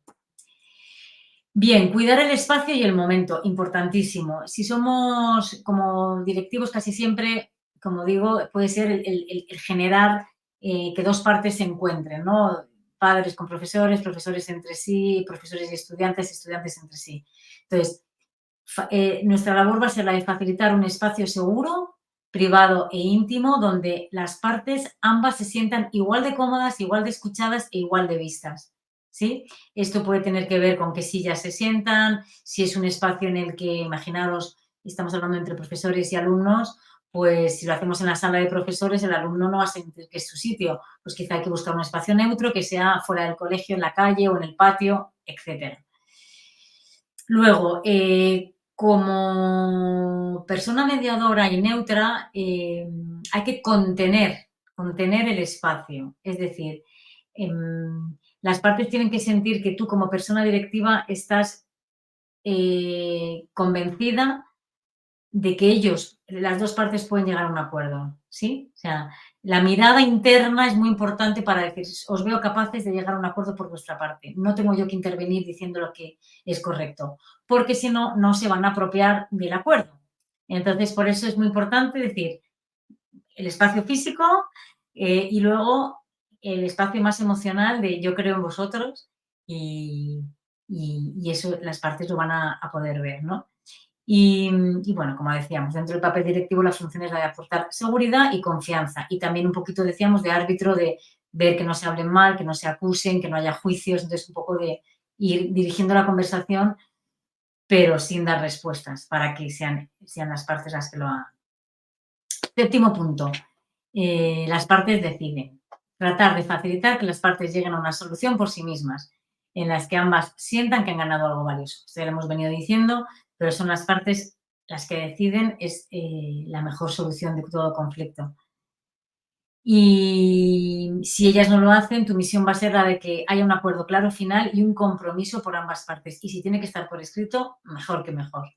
Speaker 2: Bien, cuidar el espacio y el momento, importantísimo. Si somos como directivos casi siempre, como digo, puede ser el generar que dos partes se encuentren, ¿no? Padres con profesores, profesores entre sí, profesores y estudiantes, estudiantes entre sí. Entonces, nuestra labor va a ser la de facilitar un espacio seguro, privado e íntimo, donde las partes ambas se sientan igual de cómodas, igual de escuchadas e igual de vistas. ¿Sí? Esto puede tener que ver con qué sillas se sientan, si es un espacio en el que, imaginaros, estamos hablando entre profesores y alumnos, pues si lo hacemos en la sala de profesores, el alumno no va a sentir que es su sitio, pues quizá hay que buscar un espacio neutro que sea fuera del colegio, en la calle o en el patio, etc. Luego, como persona mediadora y neutra, hay que contener el espacio. Es decir, las partes tienen que sentir que tú como persona directiva estás convencida de que las dos partes pueden llegar a un acuerdo, ¿sí? O sea, la mirada interna es muy importante para decir, os veo capaces de llegar a un acuerdo por vuestra parte. No tengo yo que intervenir diciendo lo que es correcto, porque si no, no se van a apropiar del acuerdo. Entonces, por eso es muy importante decir el espacio físico y luego el espacio más emocional de yo creo en vosotros y, eso las partes lo van a poder ver, ¿no? Y bueno, como decíamos, dentro del papel directivo la función es la de aportar seguridad y confianza. Y también un poquito decíamos de árbitro, de ver que no se hablen mal, que no se acusen, que no haya juicios. Entonces un poco de ir dirigiendo la conversación, pero sin dar respuestas para que sean las partes las que lo hagan. Séptimo punto, las partes deciden. Tratar de facilitar que las partes lleguen a una solución por sí mismas, en las que ambas sientan que han ganado algo valioso. Esto ya lo hemos venido diciendo, pero son las partes las que deciden, es la mejor solución de todo conflicto. Y si ellas no lo hacen, tu misión va a ser la de que haya un acuerdo claro final y un compromiso por ambas partes. Y si tiene que estar por escrito, mejor que mejor.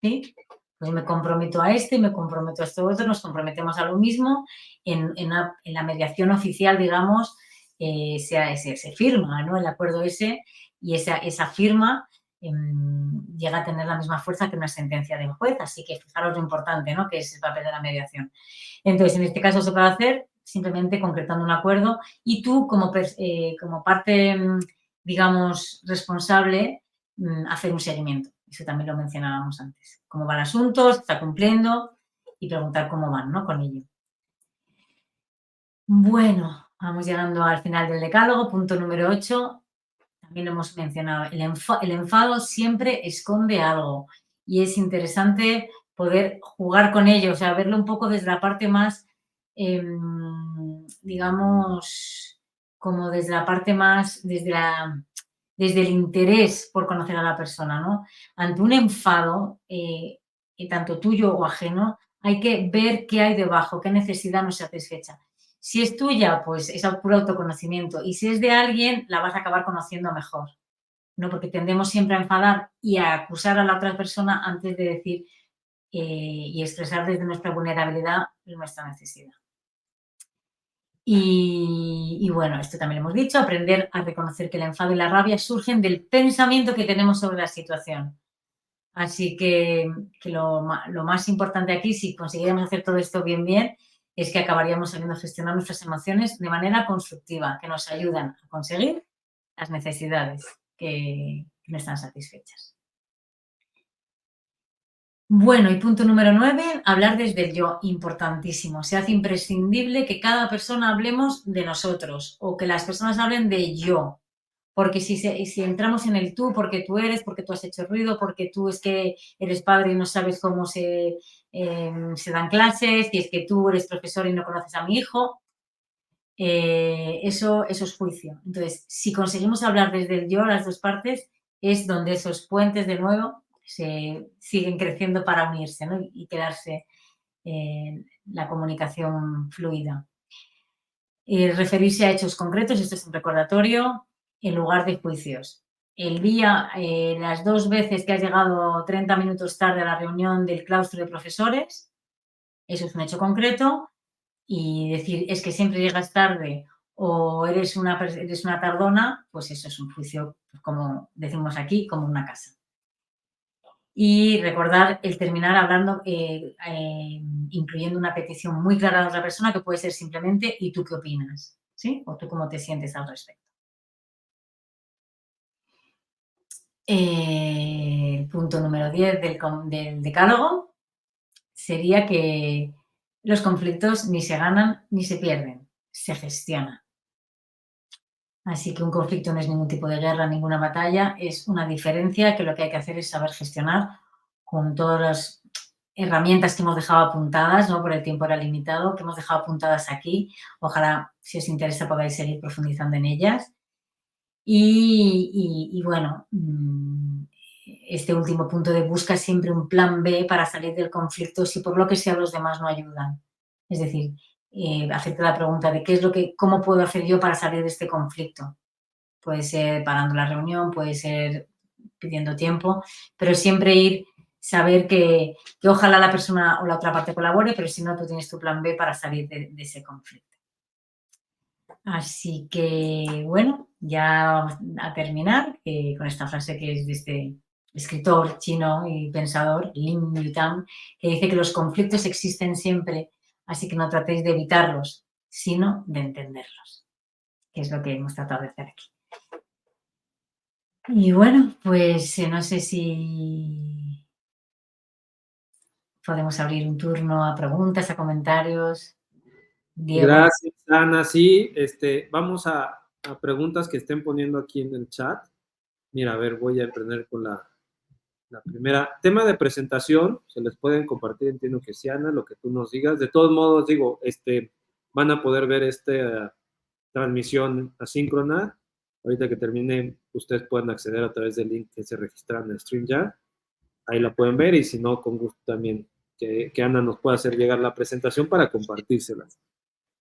Speaker 2: ¿Sí? Pues me comprometo a esto y me comprometo a esto otro, nos comprometemos a lo mismo. En la mediación oficial, digamos, se firma, ¿no? El acuerdo ese, y esa firma llega a tener la misma fuerza que una sentencia del juez. Así que fijaros lo importante, ¿no? Que es el papel de la mediación. Entonces, en este caso se puede hacer simplemente concretando un acuerdo y tú como parte, digamos, responsable, hacer un seguimiento. Eso también lo mencionábamos antes. ¿Cómo van asuntos? ¿Está cumpliendo? Y preguntar cómo van, ¿no? Con ello. Bueno, vamos llegando al final del decálogo. Punto número 8. También lo hemos mencionado. El enfado siempre esconde algo y es interesante poder jugar con ello, o sea, verlo un poco desde la parte más, digamos, como desde la parte más, desde el interés por conocer a la persona, ¿no? Ante un enfado, tanto tuyo o ajeno, hay que ver qué hay debajo, qué necesidad no se satisfecha. Si es tuya, pues es puro autoconocimiento. Y si es de alguien, la vas a acabar conociendo mejor, ¿no? Porque tendemos siempre a enfadar y a acusar a la otra persona antes de decir y expresar desde nuestra vulnerabilidad nuestra necesidad. Y bueno, esto también lo hemos dicho, aprender a reconocer que el enfado y la rabia surgen del pensamiento que tenemos sobre la situación. Así que lo más importante aquí, si consiguiéramos hacer todo esto bien, es que acabaríamos sabiendo gestionar nuestras emociones de manera constructiva, que nos ayudan a conseguir las necesidades que no están satisfechas. Bueno, y punto número 9, hablar desde el yo, importantísimo. Se hace imprescindible que cada persona hablemos de nosotros o que las personas hablen de yo. Porque si entramos en el tú, porque tú eres, porque tú has hecho ruido, porque tú es que eres padre y no sabes cómo se dan clases, y es que tú eres profesor y no conoces a mi hijo, eso es juicio. Entonces, si conseguimos hablar desde el yo, las dos partes, es donde esos puentes de nuevo se siguen creciendo para unirse, ¿no? Y quedarse la comunicación fluida. Referirse a hechos concretos, esto es un recordatorio, en lugar de juicios. El día, las 2 veces que has llegado 30 minutos tarde a la reunión del claustro de profesores, eso es un hecho concreto, y decir es que siempre llegas tarde o eres una tardona, pues eso es un juicio, como decimos aquí, como una casa. Y recordar el terminar hablando, incluyendo una petición muy clara a la otra persona, que puede ser simplemente ¿y tú qué opinas? ¿Sí? O tú cómo te sientes al respecto. El punto número 10 del decálogo sería que los conflictos ni se ganan ni se pierden, se gestionan. Así que un conflicto no es ningún tipo de guerra, ninguna batalla, es una diferencia que lo que hay que hacer es saber gestionar con todas las herramientas que hemos dejado apuntadas, ¿no? Por el tiempo era limitado, que hemos dejado apuntadas aquí. Ojalá, si os interesa, podáis seguir profundizando en ellas. Y bueno, este último punto de busca siempre un plan B para salir del conflicto si por lo que sea los demás no ayudan. Es decir, hacerte la pregunta de cómo puedo hacer yo para salir de este conflicto. Puede ser parando la reunión, puede ser pidiendo tiempo, pero siempre saber que ojalá la persona o la otra parte colabore, pero si no, tú tienes tu plan B para salir de ese conflicto. Así que, bueno, ya vamos a terminar con esta frase que es de este escritor chino y pensador, Lin Yutang, que dice que los conflictos existen siempre, así que no tratéis de evitarlos, sino de entenderlos. que es lo que hemos tratado de hacer aquí. Y bueno, pues no sé si podemos abrir un turno a preguntas, a comentarios. Diego.
Speaker 1: Gracias, Ana. Sí, vamos a preguntas que estén poniendo aquí en el chat. Mira, a ver, voy a emprender con la primera. Tema de presentación, se les pueden compartir, entiendo que sí, Ana, lo que tú nos digas. De todos modos, digo, van a poder ver esta transmisión asíncrona. Ahorita que termine, ustedes pueden acceder a través del link que se registraron en StreamYard. Ahí la pueden ver y si no, con gusto también que Ana nos pueda hacer llegar la presentación para compartírselas.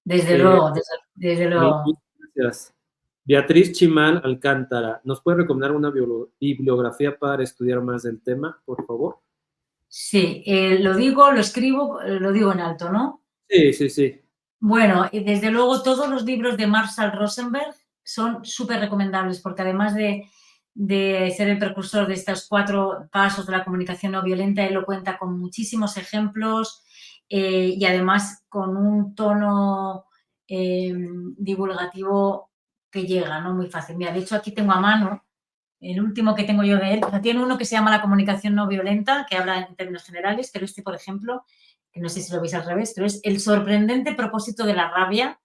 Speaker 2: Desde luego, desde luego.
Speaker 1: Gracias. Beatriz Chimal Alcántara, ¿nos puede recomendar una bibliografía para estudiar más del tema, por favor?
Speaker 2: Sí, lo escribo, lo digo en alto, ¿no?
Speaker 1: Sí, sí, sí.
Speaker 2: Bueno, desde luego todos los libros de Marshall Rosenberg son súper recomendables porque además de ser el precursor de estos 4 pasos de la comunicación no violenta, él lo cuenta con muchísimos ejemplos y además con un tono divulgativo que llega, ¿no? Muy fácil. Mira, de hecho aquí tengo a mano el último que tengo yo de él. Tiene uno que se llama La comunicación no violenta, que habla en términos generales, pero por ejemplo, que no sé si lo veis al revés, pero es El sorprendente propósito de la rabia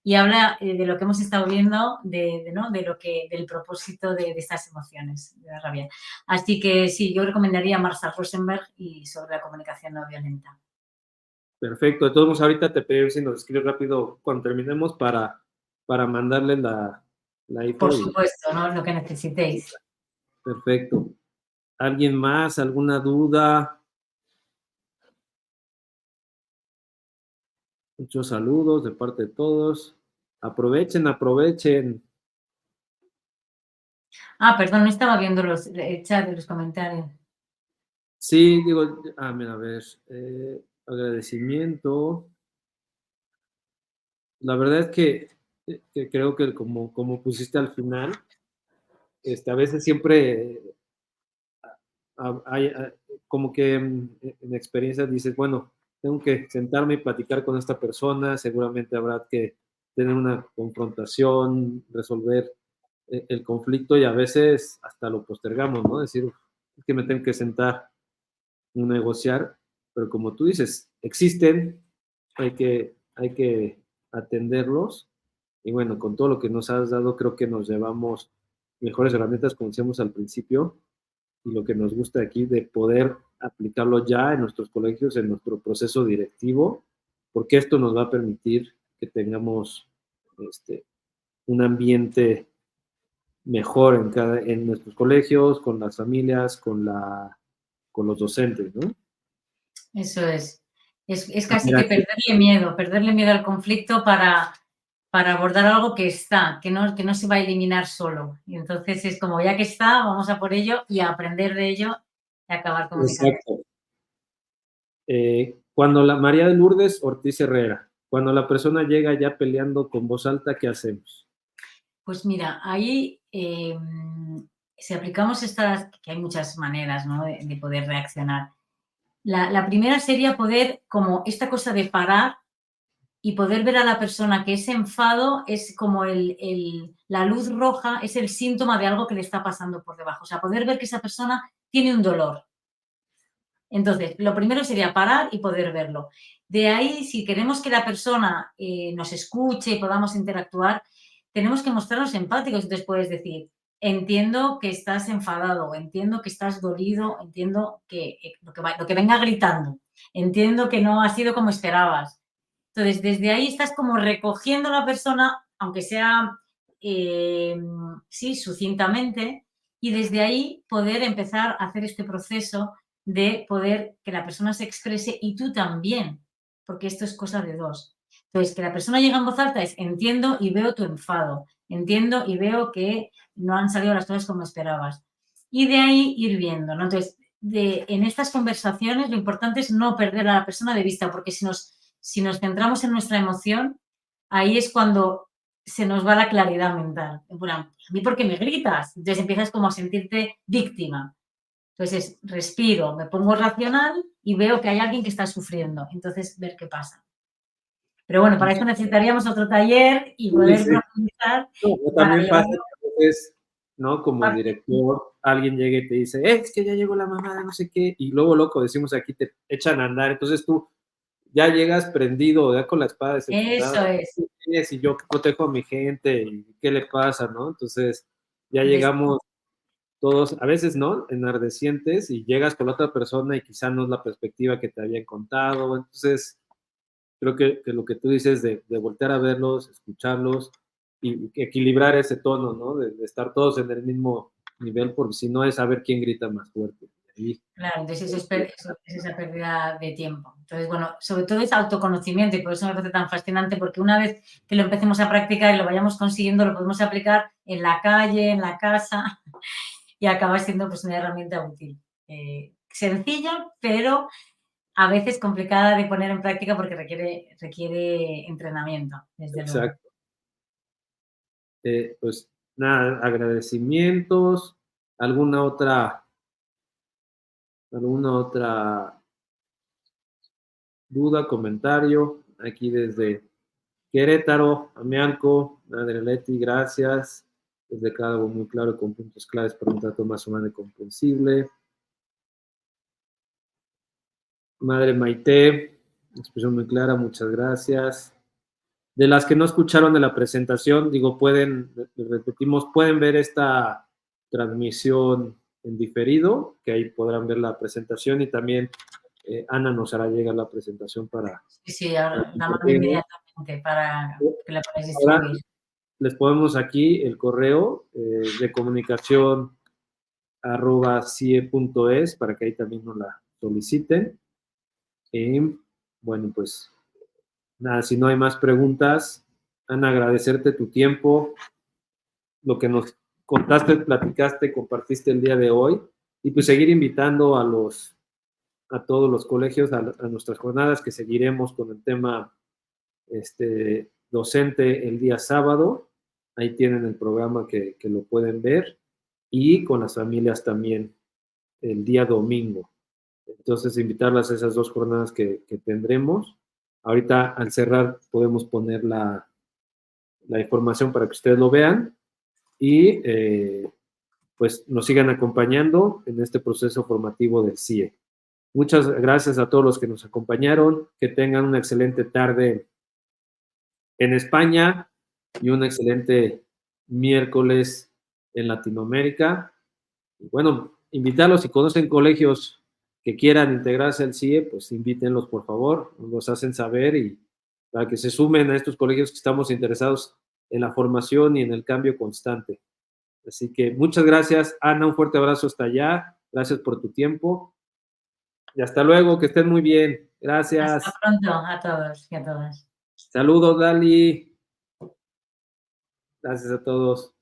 Speaker 2: y habla de lo que hemos estado viendo, del propósito de estas emociones, de la rabia. Así que sí, yo recomendaría a Marshall Rosenberg y sobre la comunicación no violenta.
Speaker 1: Perfecto. De todos modos, ahorita te pediré si nos escribes rápido cuando terminemos para mandarle la info.
Speaker 2: Por supuesto, ¿no? Lo que necesitéis.
Speaker 1: Perfecto. ¿Alguien más? ¿Alguna duda? Muchos saludos de parte de todos. Aprovechen.
Speaker 2: Perdón, no estaba viendo el chat de los comentarios.
Speaker 1: Sí, digo, mira, a ver, agradecimiento. La verdad es que creo que como pusiste al final, a veces siempre hay, como que en experiencia dices, bueno, tengo que sentarme y platicar con esta persona, seguramente habrá que tener una confrontación, resolver el conflicto y a veces hasta lo postergamos, ¿no? Decir, es que me tengo que sentar y negociar, pero como tú dices, existen, hay que atenderlos y bueno, con todo lo que nos has dado, creo que nos llevamos mejores herramientas, como decíamos al principio, y lo que nos gusta aquí de poder aplicarlo ya en nuestros colegios, en nuestro proceso directivo, porque esto nos va a permitir que tengamos un ambiente mejor en nuestros colegios, con las familias, con los docentes, ¿no?
Speaker 2: Eso es. Es casi que perderle miedo al conflicto para abordar algo que está, que no se va a eliminar solo. Y entonces es como, ya que está, vamos a por ello y a aprender de ello y acabar comunicando.
Speaker 1: Exacto. Cuando María de Lourdes Ortiz Herrera, cuando la persona llega ya peleando con voz alta, ¿qué hacemos?
Speaker 2: Pues mira, ahí si aplicamos estas, que hay muchas maneras, ¿no?, de poder reaccionar. La primera sería poder, como esta cosa de parar y poder ver a la persona que ese enfado es como la luz roja, es el síntoma de algo que le está pasando por debajo. O sea, poder ver que esa persona tiene un dolor. Entonces, lo primero sería parar y poder verlo. De ahí, si queremos que la persona nos escuche y podamos interactuar, tenemos que mostrarnos empáticos. Entonces puedes decir, entiendo que estás enfadado, entiendo que estás dolido, entiendo que lo que venga gritando, entiendo que no ha sido como esperabas. Entonces, desde ahí estás como recogiendo a la persona, aunque sea, sí, sucintamente, y desde ahí poder empezar a hacer este proceso de poder que la persona se exprese y tú también, porque esto es cosa de dos. Entonces, que la persona llega en voz alta es entiendo y veo tu enfado, entiendo y veo que no han salido las cosas como esperabas. Y de ahí ir viendo, ¿no? Entonces, en estas conversaciones lo importante es no perder a la persona de vista, porque si nos centramos en nuestra emoción, ahí es cuando se nos va la claridad mental. Bueno, ¿a mí por qué me gritas? Entonces empiezas como a sentirte víctima. Entonces respiro, me pongo racional y veo que hay alguien que está sufriendo. Entonces ver qué pasa. Pero bueno, para eso necesitaríamos otro taller y poder
Speaker 1: Sí.
Speaker 2: profundizar
Speaker 1: No,
Speaker 2: para
Speaker 1: también pasa
Speaker 2: llevarlo
Speaker 1: que a veces, ¿no? Como
Speaker 2: parte.
Speaker 1: director, alguien llega y te dice, es que ya llegó la mamá de no sé qué, y luego, loco, decimos aquí, te echan a andar. Entonces tú ya llegas prendido, ya con la espada desenfundada.
Speaker 2: Eso es.
Speaker 1: Y yo protejo a mi gente, y qué le pasa, ¿no? Entonces ya
Speaker 2: Des-
Speaker 1: llegamos todos, a veces, ¿no? Enardecientes, y llegas con la otra persona y quizá no es la perspectiva que te habían contado. Entonces, creo que lo que tú dices de voltear a verlos, escucharlos y equilibrar ese tono, ¿no? De estar todos en el mismo nivel, porque si no es saber quién grita más fuerte. Ahí,
Speaker 2: Claro, entonces eso es esa pérdida de tiempo. Entonces, bueno, sobre todo es autoconocimiento y por eso me parece tan fascinante, porque una vez que lo empecemos a practicar y lo vayamos consiguiendo, lo podemos aplicar en la calle, en la casa y acaba siendo pues una herramienta útil. Sencilla, pero a veces complicada de poner en práctica porque requiere entrenamiento, desde luego.
Speaker 1: exacto. Pues nada, agradecimientos, alguna otra, alguna otra duda, comentario, aquí desde Querétaro, Amianco, Madre Leti, gracias. Desde cada algo muy claro con puntos claves para un trato más humano y comprensible. Madre Maite, expresión muy clara, muchas gracias. De las que no escucharon de la presentación, digo, pueden, repetimos, pueden ver esta transmisión en diferido, que ahí podrán ver la presentación y también Ana nos hará llegar la presentación
Speaker 2: Sí, sí,
Speaker 1: para
Speaker 2: ahora la mando
Speaker 1: compartirla.
Speaker 2: inmediatamente para que la podáis
Speaker 1: Ahora
Speaker 2: distribuir.
Speaker 1: les ponemos aquí el correo de comunicación @cie.es para que ahí también nos la soliciten. Y bueno, pues nada, si no hay más preguntas, Ana, agradecerte tu tiempo, lo que nos contaste, platicaste, compartiste el día de hoy, y pues seguir invitando a todos los colegios a nuestras jornadas, que seguiremos con el tema docente el día sábado. Ahí tienen el programa que lo pueden ver, y con las familias también el día domingo. Entonces, invitarlas a esas dos jornadas que tendremos. Ahorita, al cerrar, podemos poner la información para que ustedes lo vean y pues nos sigan acompañando en este proceso formativo del CIE. Muchas gracias a todos los que nos acompañaron. Que tengan una excelente tarde en España y un excelente miércoles en Latinoamérica. Y bueno, invitarlos, si conocen colegios que quieran integrarse al CIE, pues invítenlos, por favor, nos los hacen saber, y para que se sumen a estos colegios que estamos interesados en la formación y en el cambio constante. Así que muchas gracias, Ana, un fuerte abrazo hasta allá, gracias por tu tiempo y hasta luego, que estén muy bien.
Speaker 2: Hasta
Speaker 1: Gracias.
Speaker 2: pronto a todos y a todas.
Speaker 1: Saludos, Dali. Gracias a todos.